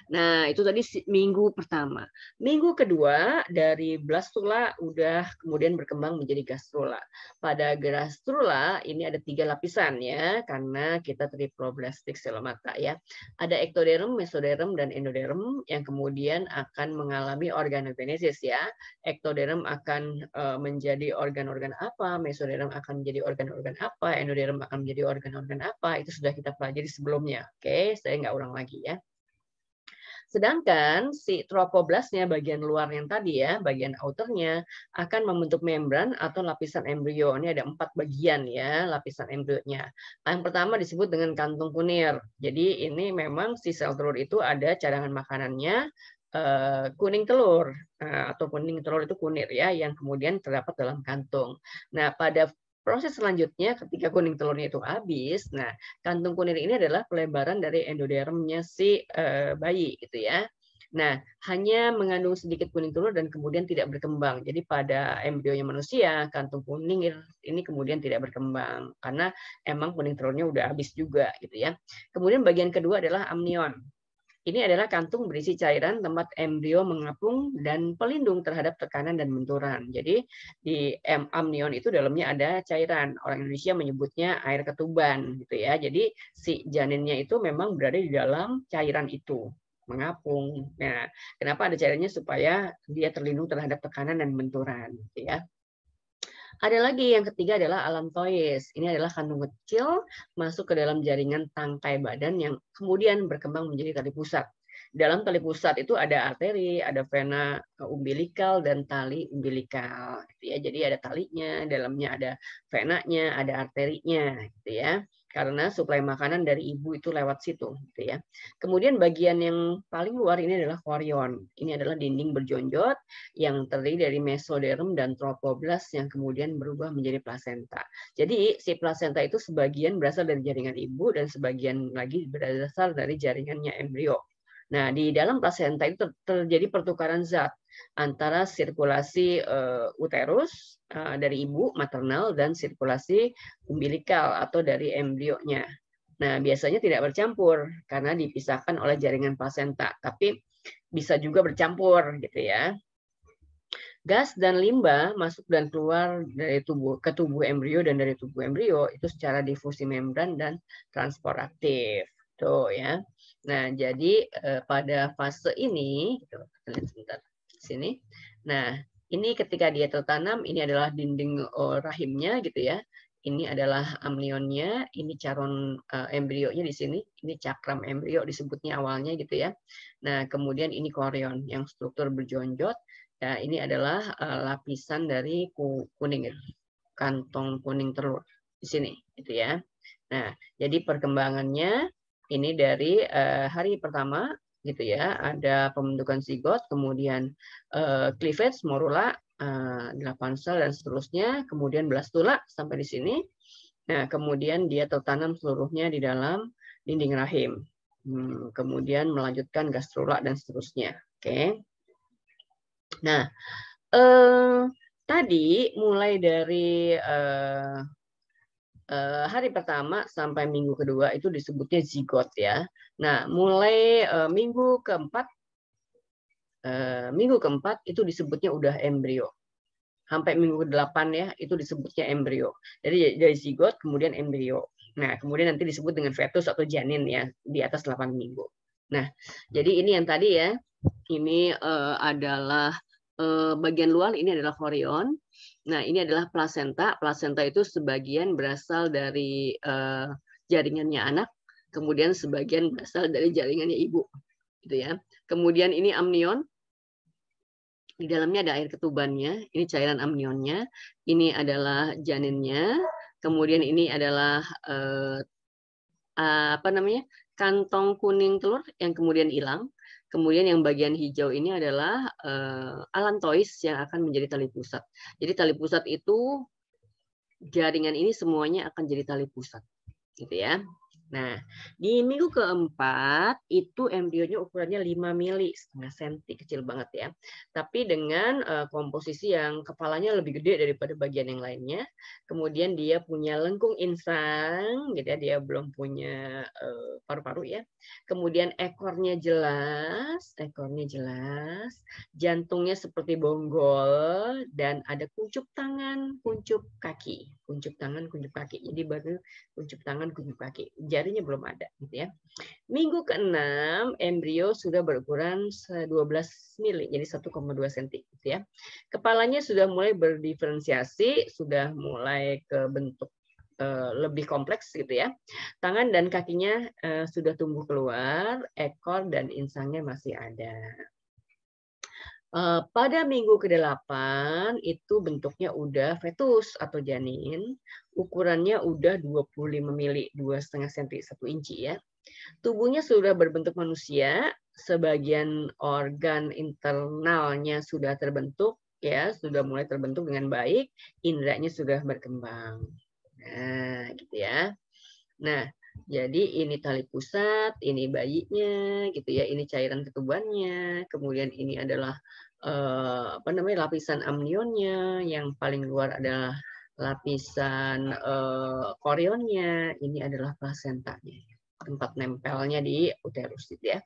Nah, itu tadi minggu pertama. Minggu kedua dari blastula udah kemudian berkembang menjadi gastrula. Pada gastrula ini ada 3 lapisan ya, karena kita triploblastik stomata ya. Ada ektoderm, mesoderm, dan endoderm yang kemudian akan mengalami organogenesis ya. Ektoderm akan menjadi organ-organ apa, mesoderm akan menjadi organ-organ apa, endoderm akan menjadi organ-organ apa, itu sudah kita pelajari sebelumnya. Oke, saya nggak ulang lagi ya. Sedangkan si trophoblastnya bagian luar yang tadi ya, bagian outernya akan membentuk membran atau lapisan embrio. Ini ada 4 bagian ya lapisan embrionya. Yang pertama disebut dengan kantung kunir. Jadi ini memang si sel telur itu ada cadangan makanannya kuning telur atau kuning telur itu kunir ya, yang kemudian terdapat dalam kantung. Nah, pada proses selanjutnya ketika kuning telurnya itu habis, nah kantung kunir ini adalah pelebaran dari endodermnya si bayi gitu ya. Nah, hanya mengandung sedikit kuning telur dan kemudian tidak berkembang. Jadi pada embrionya manusia, kantung kuning ini kemudian tidak berkembang karena emang kuning telurnya udah habis juga gitu ya. Kemudian bagian kedua adalah amnion. Ini adalah kantung berisi cairan tempat embrio mengapung dan pelindung terhadap tekanan dan benturan. Jadi di amnion itu dalamnya ada cairan. Orang Indonesia menyebutnya air ketuban gitu ya. Jadi si janinnya itu memang berada di dalam cairan itu, mengapung. Nah, kenapa ada cairannya? Supaya dia terlindung terhadap tekanan dan benturan gitu ya. Ada lagi yang ketiga adalah allantois. Ini adalah kandung kecil masuk ke dalam jaringan tangkai badan yang kemudian berkembang menjadi tali pusat. Dalam tali pusat itu ada arteri, ada vena umbilikal dan tali umbilikal. Gitu ya. Jadi ada talinya, dalamnya ada venanya, ada arterinya, gitu ya. Karena suplai makanan dari ibu itu lewat situ, gitu ya. Kemudian bagian yang paling luar ini adalah chorion. Ini adalah dinding berjonjot yang terdiri dari mesoderm dan tropoblas yang kemudian berubah menjadi plasenta. Jadi si plasenta itu sebagian berasal dari jaringan ibu dan sebagian lagi berasal dari jaringannya embrio. Nah, di dalam plasenta itu terjadi pertukaran zat antara sirkulasi uterus dari ibu maternal dan sirkulasi umbilikal atau dari embrionya. Nah, biasanya tidak bercampur karena dipisahkan oleh jaringan plasenta, tapi bisa juga bercampur gitu ya. Gas dan limbah masuk dan keluar dari ke tubuh embrio dan dari tubuh embrio itu secara difusi membran dan transport aktif. Tuh ya. Nah, jadi pada fase ini, lihat sebentar sini. Nah, ini ketika dia tertanam, ini adalah dinding rahimnya gitu ya. Ini adalah amnionnya, ini caron embrionya di sini, ini cakram embrio disebutnya awalnya gitu ya. Nah, kemudian ini chorion yang struktur berjonjot. Ya, ini adalah lapisan dari kuning, kantong kuning telur di sini, gitu ya. Nah, jadi perkembangannya ini dari hari pertama, gitu ya, ada pembentukan zigot, kemudian cleavage, morula, 8 sel dan seterusnya, kemudian blastula sampai di sini. Nah, kemudian dia tertanam seluruhnya di dalam dinding rahim. Kemudian melanjutkan gastrula dan seterusnya. Oke. Nah, tadi mulai dari hari pertama sampai minggu kedua itu disebutnya zigot ya. Nah, mulai minggu keempat itu disebutnya udah embrio. Sampai minggu ke-8 ya, itu disebutnya embrio. Jadi dari zigot kemudian embrio. Nah, kemudian nanti disebut dengan fetus atau janin ya, di atas 8 minggu. Nah, jadi ini yang tadi ya, ini adalah bagian luar, ini adalah chorion. Nah, ini adalah plasenta. Plasenta itu sebagian berasal dari jaringannya anak, kemudian sebagian berasal dari jaringannya ibu, gitu ya. Kemudian ini amnion. Di dalamnya ada air ketubannya, ini cairan amnionnya, ini adalah janinnya, kemudian ini adalah kantong kuning telur yang kemudian hilang, kemudian yang bagian hijau ini adalah allantois yang akan menjadi tali pusat. Jadi tali pusat itu jaringan ini semuanya akan jadi tali pusat, gitu ya. Nah, di minggu keempat itu embrionya ukurannya 5 mili, setengah senti, kecil banget ya. Tapi dengan komposisi yang kepalanya lebih gede daripada bagian yang lainnya. Kemudian dia punya lengkung insang, gitu ya, dia belum punya paru-paru ya. Kemudian ekornya jelas, jantungnya seperti bonggol, dan ada kuncup tangan, kuncup kaki. Kuncup tangan, kuncup kaki. Jadi baru kuncup tangan, kuncup kaki. Jarinya belum ada, gitu ya. Minggu ke-6 embrio sudah berukuran 12 mili, jadi 1,2 cm, gitu ya. Kepalanya sudah mulai berdiferensiasi, sudah mulai ke bentuk lebih kompleks, gitu ya. Tangan dan kakinya sudah tumbuh keluar, ekor dan insangnya masih ada. Pada minggu ke-8 itu bentuknya udah fetus atau janin, ukurannya udah 25 mili, 2,5 cm, 1 inci ya. Tubuhnya sudah berbentuk manusia, sebagian organ internalnya sudah terbentuk ya, sudah mulai terbentuk dengan baik, inderanya sudah berkembang. Nah, gitu ya. Nah, jadi ini tali pusat, ini bayinya, gitu ya. Ini cairan ketubannya, kemudian ini adalah lapisan amnionnya, yang paling luar adalah lapisan chorionnya, ini adalah plasentanya, tempat nempelnya di uterus, gitu ya.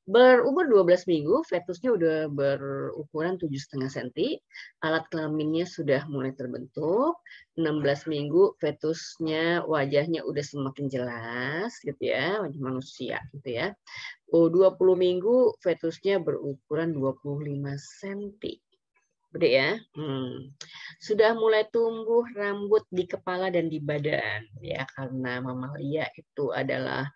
Berumur 12 minggu, fetusnya udah berukuran 7,5 cm, alat kelaminnya sudah mulai terbentuk, 16 minggu fetusnya wajahnya udah semakin jelas, gitu ya, wajah manusia, gitu ya. 20 minggu fetusnya berukuran 25 cm. Gede ya. Sudah mulai tumbuh rambut di kepala dan di badan ya, karena mamalia itu adalah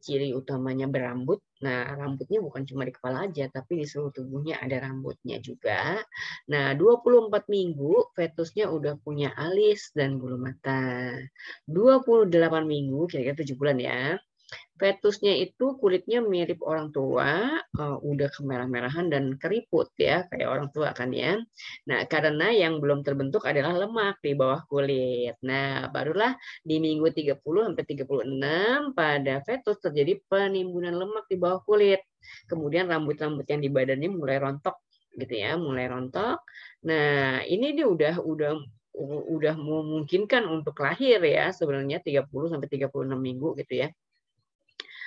ciri utamanya berambut. Nah, rambutnya bukan cuma di kepala aja, tapi di seluruh tubuhnya ada rambutnya juga. Nah, 24 minggu fetusnya udah punya alis dan bulu mata. 28 minggu, kira-kira 7 bulan ya. Fetusnya itu kulitnya mirip orang tua, udah kemerah-merahan dan keriput ya, kayak orang tua kan ya. Nah, karena yang belum terbentuk adalah lemak di bawah kulit. Nah, barulah di minggu 30 sampai 36 pada fetus terjadi penimbunan lemak di bawah kulit. Kemudian rambut-rambut yang di badannya mulai rontok gitu ya, mulai rontok. Nah, ini dia udah memungkinkan untuk lahir ya, sebenarnya 30 sampai 36 minggu gitu ya.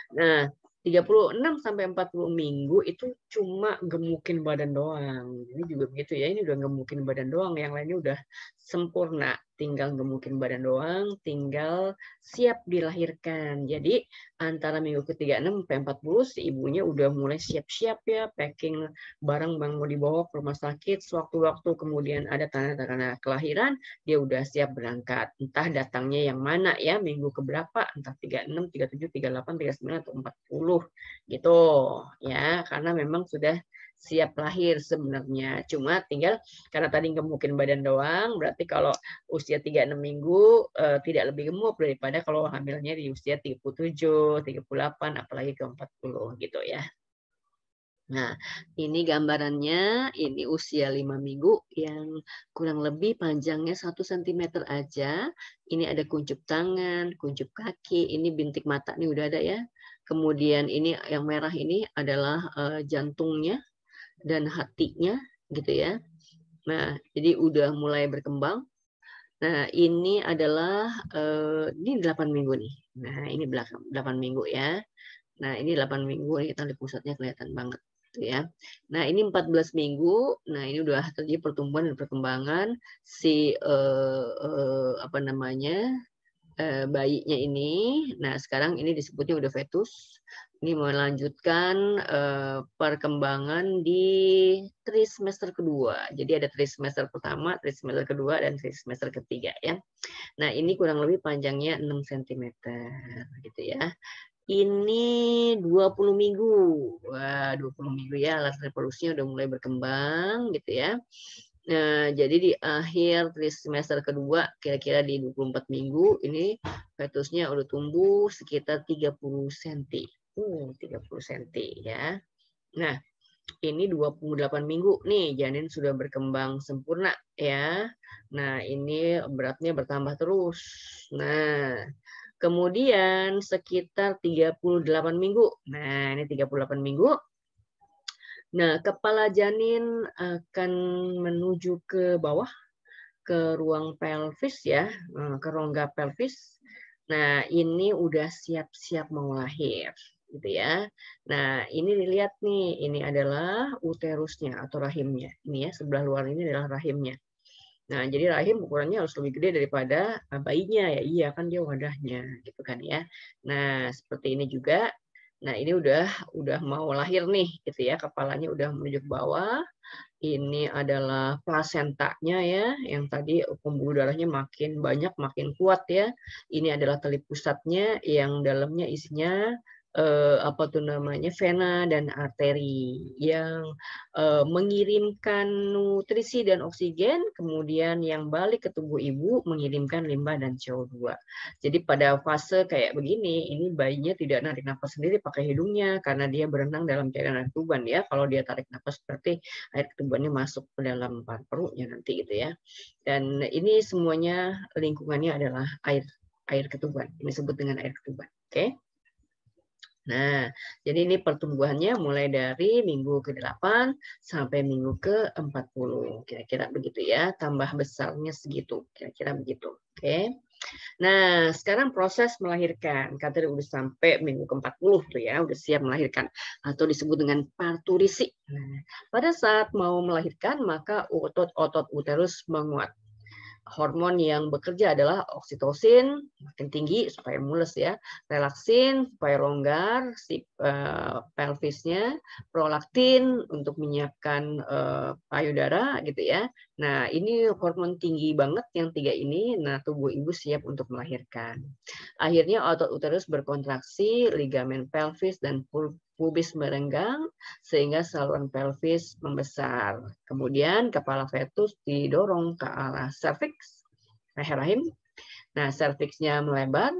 Nah, 36 sampai 40 minggu itu cuma gemukin badan doang. Ini juga begitu ya, ini udah gemukin badan doang, yang lainnya udah sempurna. Tinggal gemukin badan doang, tinggal siap dilahirkan. Jadi antara minggu ke-36 sampai 40 si ibunya udah mulai siap-siap ya, packing barang yang mau dibawa ke rumah sakit. Sewaktu-waktu kemudian ada tanda-tanda kelahiran, dia udah siap berangkat. Entah datangnya yang mana ya, minggu keberapa, entah 36, 37, 38, 39 atau 40 gitu ya, karena memang sudah siap lahir sebenarnya. Cuma tinggal karena tadi gemukin badan doang, berarti kalau usia 36 minggu tidak lebih gemuk daripada kalau hamilnya di usia 37, 38 apalagi ke 40 gitu ya. Nah, ini gambarannya, ini usia 5 minggu yang kurang lebih panjangnya 1 cm aja. Ini ada kuncup tangan, kuncup kaki, ini bintik mata nih udah ada ya. Kemudian ini yang merah ini adalah jantungnya dan hatinya gitu ya. Nah, jadi udah mulai berkembang. Nah, ini adalah ini 8 minggu nih. Nah, ini 8 minggu ya. Nah, ini 8 minggu nih, tali pusatnya kelihatan banget gitu ya. Nah, ini 14 minggu. Nah, ini udah terjadi pertumbuhan dan perkembangan si apa namanya? Bayinya ini. Nah, sekarang ini disebutnya udah fetus. Ini melanjutkan perkembangan di trimester kedua. Jadi ada trimester pertama, trimester kedua, dan trimester ketiga ya. Nah, ini kurang lebih panjangnya 6 cm gitu ya. Ini 20 minggu. Wah, 20 minggu ya, alat reproduksinya udah mulai berkembang gitu ya. Nah, jadi di akhir trimester kedua, kira-kira di 24 minggu, ini fetusnya udah tumbuh sekitar 30 cm. 30 cm ya. Nah, ini 28 minggu nih, janin sudah berkembang sempurna ya. Nah, ini beratnya bertambah terus. Nah, kemudian sekitar 38 minggu. Nah, ini 38 minggu. Nah, kepala janin akan menuju ke bawah, ke ruang pelvis ya, ke rongga pelvis. Nah, ini udah siap-siap mau lahir, gitu ya. Nah, ini dilihat nih, ini adalah uterusnya atau rahimnya. Ini ya, sebelah luar ini adalah rahimnya. Nah, jadi rahim ukurannya harus lebih gede daripada bayinya ya. Iya kan dia wadahnya, gitu kan ya. Nah, seperti ini juga. Nah, ini udah mau lahir nih, gitu ya. Kepalanya udah menuju ke bawah. Ini adalah plasentanya ya, yang tadi pembuluh darahnya makin banyak, makin kuat ya. Ini adalah tali pusatnya yang dalamnya isinya apa tuh namanya, vena dan arteri yang mengirimkan nutrisi dan oksigen, kemudian yang balik ke tubuh ibu mengirimkan limbah dan CO2. Jadi pada fase kayak begini, ini bayinya tidak narik nafas sendiri pakai hidungnya karena dia berenang dalam cairan air ketuban ya. Kalau dia tarik nafas berarti air ketubannya masuk ke dalam paru-parunya nanti gitu ya. Dan ini semuanya lingkungannya adalah air ketuban. Ini disebut dengan air ketuban. Oke. Nah, jadi ini pertumbuhannya mulai dari minggu ke-8 sampai minggu ke-40. Kira-kira begitu ya, tambah besarnya segitu. Kira-kira begitu. Oke. Nah, sekarang proses melahirkan. Katanya udah sampai minggu ke-40 tuh ya, udah siap melahirkan. Atau disebut dengan parturisi. Nah, pada saat mau melahirkan, maka otot-otot uterus menguat. hormon yang bekerja adalah oksitosin, makin tinggi supaya mules ya, relaksin supaya longgar si pelvisnya, prolaktin untuk menyiapkan payudara gitu ya. Nah, ini hormon tinggi banget yang 3 ini. Nah, tubuh ibu siap untuk melahirkan. Akhirnya otot uterus berkontraksi, ligamen pelvis dan pubis merenggang sehingga saluran pelvis membesar. Kemudian kepala fetus didorong ke arah serviks, leher rahim. Nah, serviksnya melebar,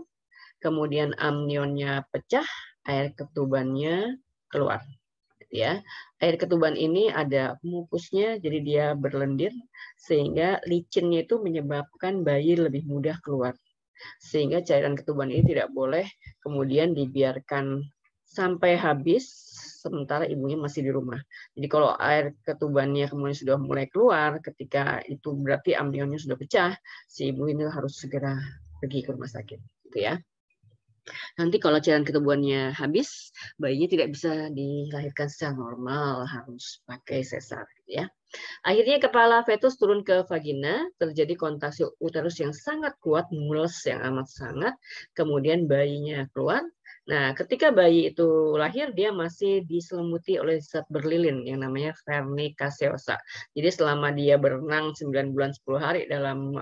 kemudian amnionnya pecah, air ketubannya keluar. Ya, air ketuban ini ada mukusnya, jadi dia berlendir sehingga licinnya itu menyebabkan bayi lebih mudah keluar. Sehingga cairan ketuban ini tidak boleh kemudian dibiarkan sampai habis sementara ibunya masih di rumah. Jadi kalau air ketubannya kemudian sudah mulai keluar, ketika itu berarti amnionnya sudah pecah, si ibu ini harus segera pergi ke rumah sakit, gitu ya. Nanti kalau cairan ketubannya habis, bayinya tidak bisa dilahirkan secara normal, harus pakai sesar, gitu ya. Akhirnya kepala fetus turun ke vagina, terjadi kontraksi uterus yang sangat kuat, mules yang amat sangat, kemudian bayinya keluar. Nah, ketika bayi itu lahir, dia masih diselimuti oleh zat berlilin yang namanya vernic caseosa. Jadi selama dia berenang 9 bulan 10 hari dalam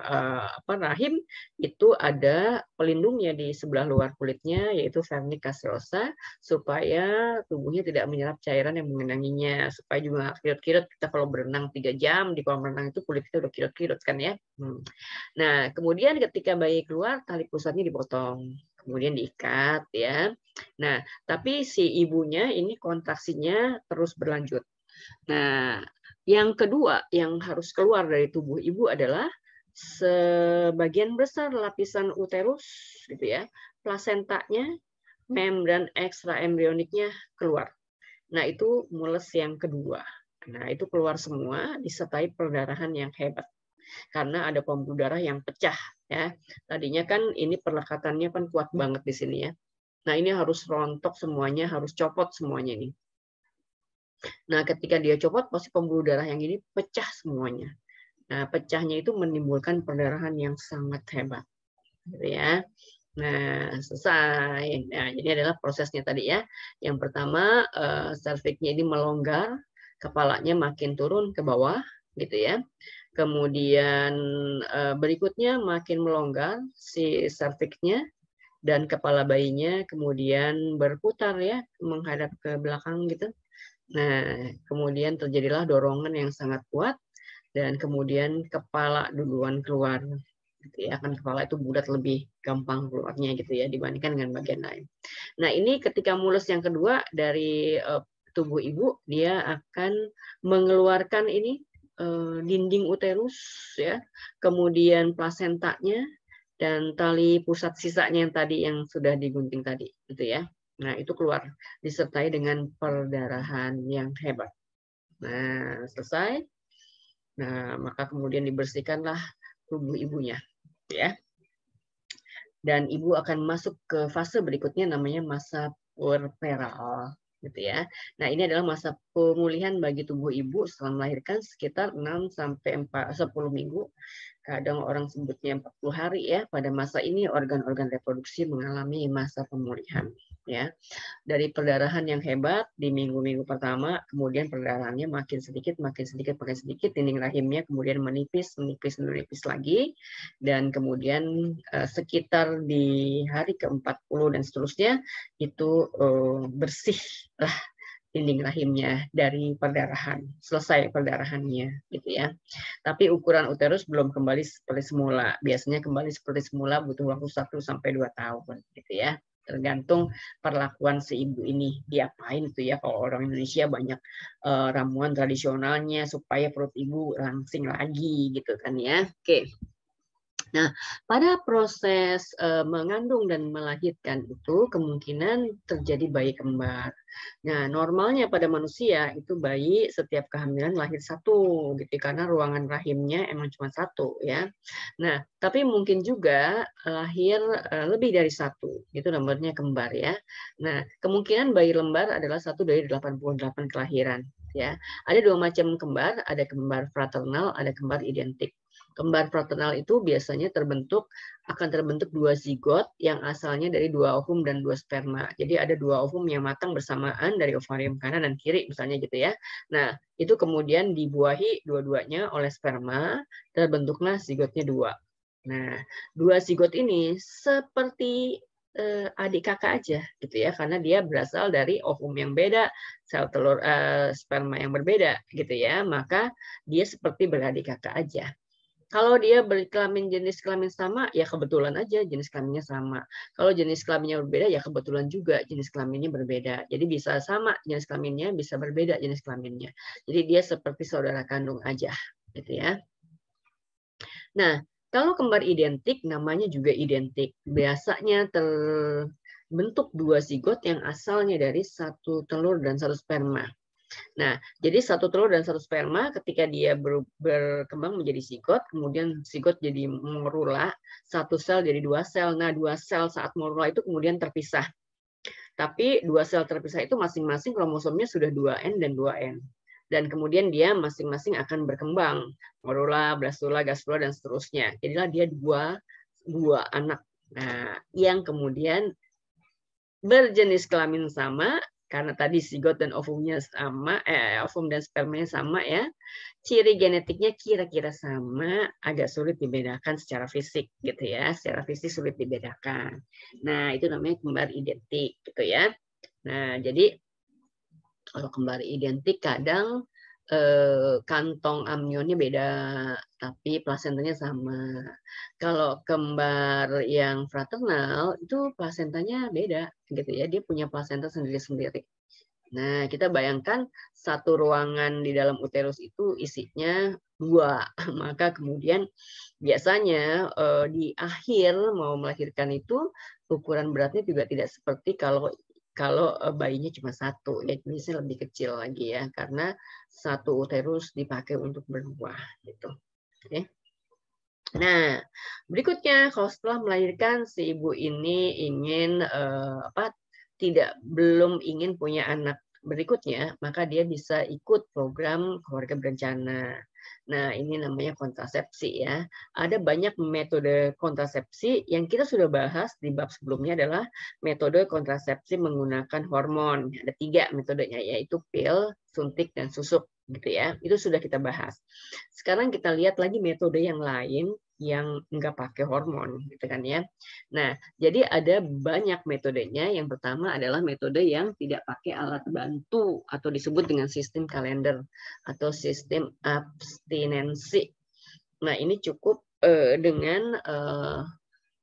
rahim, itu ada pelindungnya di sebelah luar kulitnya, yaitu vernic caseosa, supaya tubuhnya tidak menyerap cairan yang mengenanginya, supaya juga nggak kirut-kirut. Kita kalau berenang 3 jam di kolam renang itu kulit kita udah kirut-kirut kan ya. Nah, kemudian ketika bayi keluar, tali pusatnya dipotong, kemudian diikat ya. Nah, tapi si ibunya ini kontraksinya terus berlanjut. Nah, yang kedua yang harus keluar dari tubuh ibu adalah sebagian besar lapisan uterus gitu ya, plasentanya, membran ekstraembrioniknya keluar. Nah, itu mules yang kedua. Nah, itu keluar semua disertai perdarahan yang hebat. Karena ada pembuluh darah yang pecah ya. Tadinya kan ini perlekatannya kan kuat banget di sini ya. Nah, ini harus rontok semuanya, harus copot semuanya ini. Nah, ketika dia copot pasti pembuluh darah yang ini pecah semuanya. Nah, pecahnya itu menimbulkan perdarahan yang sangat hebat. Gitu ya. Nah, selesai. Nah, ini adalah prosesnya tadi ya. Yang pertama, serviksnya ini melonggar, kepalanya makin turun ke bawah, gitu ya. Kemudian berikutnya makin melonggar si serviksnya dan kepala bayinya kemudian berputar ya, menghadap ke belakang gitu. Nah, kemudian terjadilah dorongan yang sangat kuat dan kemudian kepala duluan keluar. Gitu ya, kan kepala itu bulat lebih gampang keluarnya gitu ya dibandingkan dengan bagian lain. Nah, ini ketika mulus yang kedua dari tubuh ibu, dia akan mengeluarkan ini dinding uterus ya, kemudian plasentanya dan tali pusat sisanya yang tadi yang sudah digunting tadi gitu ya. Nah, itu keluar disertai dengan perdarahan yang hebat. Nah, selesai. Nah, maka kemudian dibersihkanlah tubuh ibunya ya. Dan ibu akan masuk ke fase berikutnya namanya masa puerperal gitu ya. Nah, ini adalah masa pemulihan bagi tubuh ibu setelah melahirkan sekitar 6 sampai 10 minggu. Kadang orang sebutnya 40 hari ya. Pada masa ini organ-organ reproduksi mengalami masa pemulihan ya. Dari perdarahan yang hebat di minggu-minggu pertama, kemudian perdarahannya makin sedikit, dinding rahimnya kemudian menipis lagi, dan kemudian sekitar di hari ke-40 dan seterusnya itu bersih lah dinding rahimnya dari perdarahan, selesai perdarahannya gitu ya. Tapi ukuran uterus belum kembali seperti semula. Biasanya kembali seperti semula butuh waktu 1 sampai 2 tahun gitu ya. Tergantung perlakuan si ibu ini diapain tuh ya. Kalau orang Indonesia banyak ramuan tradisionalnya supaya perut ibu langsing lagi gitu kan ya. Oke. Nah, pada proses mengandung dan melahirkan itu kemungkinan terjadi bayi kembar. Nah, normalnya pada manusia itu bayi setiap kehamilan lahir satu, gitu karena ruangan rahimnya emang cuma satu ya. Nah, tapi mungkin juga lahir lebih dari satu, itu namanya kembar ya. Nah, kemungkinan bayi lembar adalah 1 dari 88 kelahiran ya. Ada 2 macam kembar, ada kembar fraternal, ada kembar identik. Kembar fraternal itu biasanya akan terbentuk dua zigot yang asalnya dari dua ovum dan dua sperma. Jadi ada dua ovum yang matang bersamaan dari ovarium kanan dan kiri misalnya gitu ya. Nah, itu kemudian dibuahi dua-duanya oleh sperma, terbentuklah zigotnya dua. Nah, dua zigot ini seperti adik kakak aja gitu ya, karena dia berasal dari ovum yang beda, sel telur sperma yang berbeda gitu ya, maka dia seperti beradik kakak aja. Kalau dia berkelamin jenis kelamin sama, ya kebetulan aja jenis kelaminnya sama. Kalau jenis kelaminnya berbeda, ya kebetulan juga jenis kelaminnya berbeda. Jadi bisa sama jenis kelaminnya, bisa berbeda jenis kelaminnya. Jadi dia seperti saudara kandung aja, gitu ya. Nah, kalau kembar identik, namanya juga identik. Biasanya terbentuk dua zigot yang asalnya dari satu telur dan satu sperma. Nah, jadi satu telur dan satu sperma ketika dia berkembang menjadi zigot, kemudian zigot jadi morula, satu sel jadi dua sel. Nah, dua sel saat morula itu kemudian terpisah. Tapi dua sel terpisah itu masing-masing kromosomnya sudah 2N dan 2N. Dan kemudian dia masing-masing akan berkembang. Morula, blastula, gastrula, dan seterusnya. Jadilah dia dua anak. Nah, yang kemudian berjenis kelamin sama, karena tadi zigot dan ovumnya sama, ovum dan spermanya sama ya, ciri genetiknya kira-kira sama, agak sulit dibedakan secara fisik gitu ya, secara fisik sulit dibedakan. Nah itu namanya kembar identik gitu ya. Nah jadi kalau kembar identik kadang kantong amnionnya beda, tapi plasentanya sama. Kalau kembar yang fraternal itu plasentanya beda, gitu ya. Dia punya plasenta sendiri-sendiri. Nah, kita bayangkan satu ruangan di dalam uterus itu isinya 2. Maka kemudian biasanya di akhir mau melahirkan itu ukuran beratnya juga tidak seperti kalau bayinya cuma satu, ya jenisnya lebih kecil lagi ya, karena satu uterus dipakai untuk berbuah gitu. Oke. Nah, berikutnya kalau setelah melahirkan si ibu ini ingin belum ingin punya anak berikutnya, maka dia bisa ikut program keluarga berencana. Nah, ini namanya kontrasepsi ya. Ada banyak metode kontrasepsi yang kita sudah bahas di bab sebelumnya adalah metode kontrasepsi menggunakan hormon. Ada 3 metodenya, yaitu pil, suntik, dan susuk gitu ya. Itu sudah kita bahas. Sekarang kita lihat lagi metode yang lain yang nggak pakai hormon gitu kan ya. Nah, jadi ada banyak metodenya. Yang pertama adalah metode yang tidak pakai alat bantu atau disebut dengan sistem kalender atau sistem abstinensi. Nah, ini cukup dengan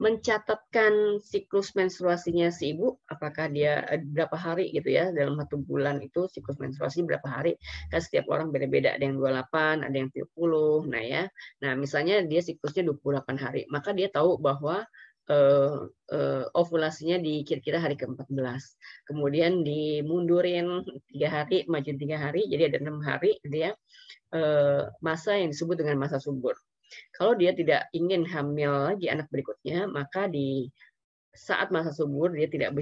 mencatatkan siklus menstruasinya si ibu, apakah dia berapa hari gitu ya, dalam 1 bulan itu siklus menstruasi berapa hari, kan setiap orang beda-beda, ada yang 28, ada yang 30, nah ya. Nah misalnya dia siklusnya 28 hari, maka dia tahu bahwa ovulasinya di kira-kira hari ke-14. Kemudian dimundurin 3 hari, maju 3 hari, jadi ada 6 hari dia masa yang disebut dengan masa subur. Kalau dia tidak ingin hamil lagi anak berikutnya, maka di saat masa subur dia tidak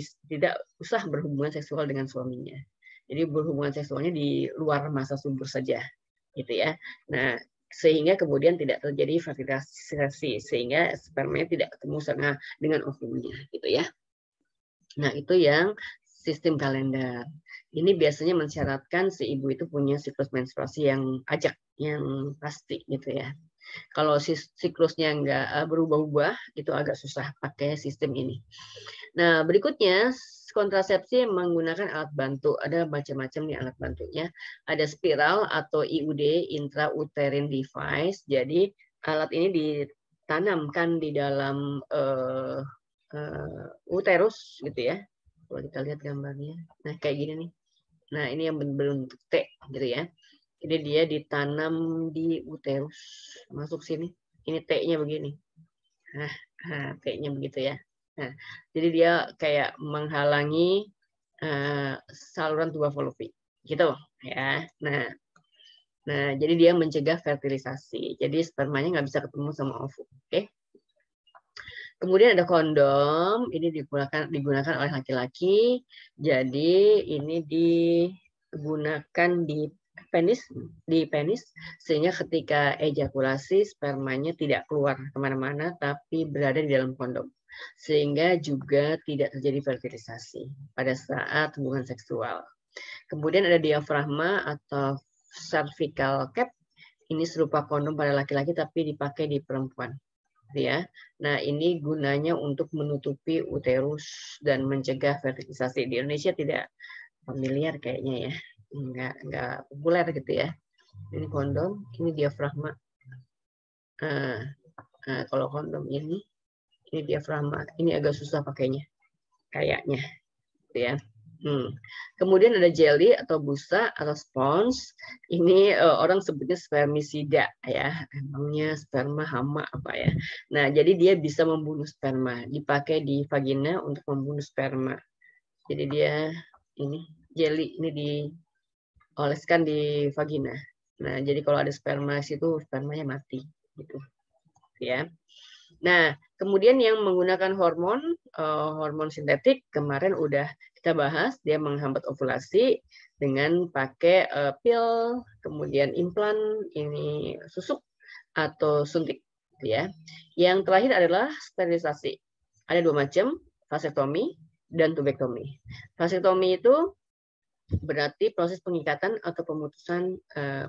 usah berhubungan seksual dengan suaminya. Jadi berhubungan seksualnya di luar masa subur saja, gitu ya. Nah, sehingga kemudian tidak terjadi fertilisasi, sehingga spermanya tidak ketemu sama dengan ovumnya, gitu ya. Nah, itu yang sistem kalender. Ini biasanya mensyaratkan si ibu itu punya siklus menstruasi yang ajak, yang pasti, gitu ya. Kalau siklusnya nggak berubah-ubah, itu agak susah pakai sistem ini. Nah, berikutnya kontrasepsi menggunakan alat bantu. Ada macam-macam nih alat bantunya. Ada spiral atau IUD, intrauterine device. Jadi alat ini ditanamkan di dalam uterus, gitu ya. Kalau kita lihat gambarnya, nah kayak gini nih. Nah, ini yang berbentuk T, gitu ya. Jadi dia ditanam di uterus, masuk sini. Ini T-nya begini. Nah, T-nya begitu ya. Nah, jadi dia kayak menghalangi saluran tuba fallopi, gitu ya. Nah, jadi dia mencegah fertilisasi. Jadi spermanya nggak bisa ketemu sama ovum. Oke. Kemudian ada kondom. Ini digunakan oleh laki-laki. Jadi ini digunakan di penis di penis, sehingga ketika ejakulasi spermanya tidak keluar kemana-mana tapi berada di dalam kondom, sehingga juga tidak terjadi fertilisasi pada saat hubungan seksual. Kemudian ada diafragma atau cervical cap, ini serupa kondom pada laki-laki tapi dipakai di perempuan, ya. Nah, ini gunanya untuk menutupi uterus dan mencegah fertilisasi. Di Indonesia tidak familiar kayaknya ya, nggak populer gitu ya. Ini kondom, ini diafragma. Kalau kondom ini diafragma. Ini agak susah pakainya, kayaknya, gitu ya. Kemudian ada jelly atau busa atau spons. Ini orang sebutnya spermisida ya. Emangnya sperma hama apa ya? Nah, jadi dia bisa membunuh sperma. Dipakai di vagina untuk membunuh sperma. Jadi dia ini jelly ini dioleskan di vagina. Nah, jadi kalau ada sperma situ spermanya mati gitu. Ya. Nah, kemudian yang menggunakan hormon sintetik kemarin udah kita bahas, dia menghambat ovulasi dengan pakai pil, kemudian implan, ini susuk atau suntik, ya. Yang terakhir adalah sterilisasi. Ada 2 macam, vasektomi dan tubektomi. Vasektomi itu berarti proses pengikatan atau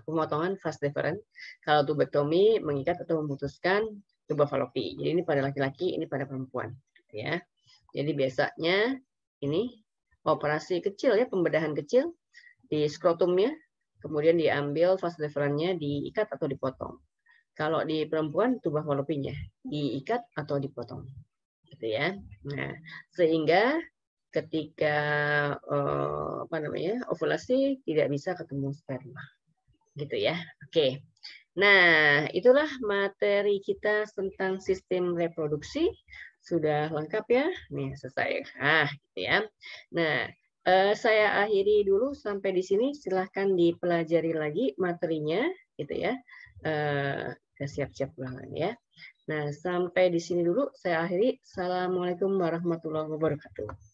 pemotongan vas deferens. Kalau tubektomi mengikat atau memutuskan tuba falopi. Jadi ini pada laki-laki, ini pada perempuan, ya. Jadi biasanya ini operasi kecil ya, pembedahan kecil di skrotumnya, kemudian diambil vas deferensnya, diikat atau dipotong. Kalau di perempuan tuba falopinya diikat atau dipotong, gitu ya. Nah, sehingga ketika ovulasi tidak bisa ketemu sperma, gitu ya. Oke. Nah, itulah materi kita tentang sistem reproduksi. Sudah lengkap ya? Nih, selesai. Gitu ya. Nah, saya akhiri dulu sampai di sini. Silahkan dipelajari lagi materinya, gitu ya. Kita siap-siap ulangan ya. Nah, sampai di sini dulu saya akhiri. Assalamualaikum warahmatullahi wabarakatuh.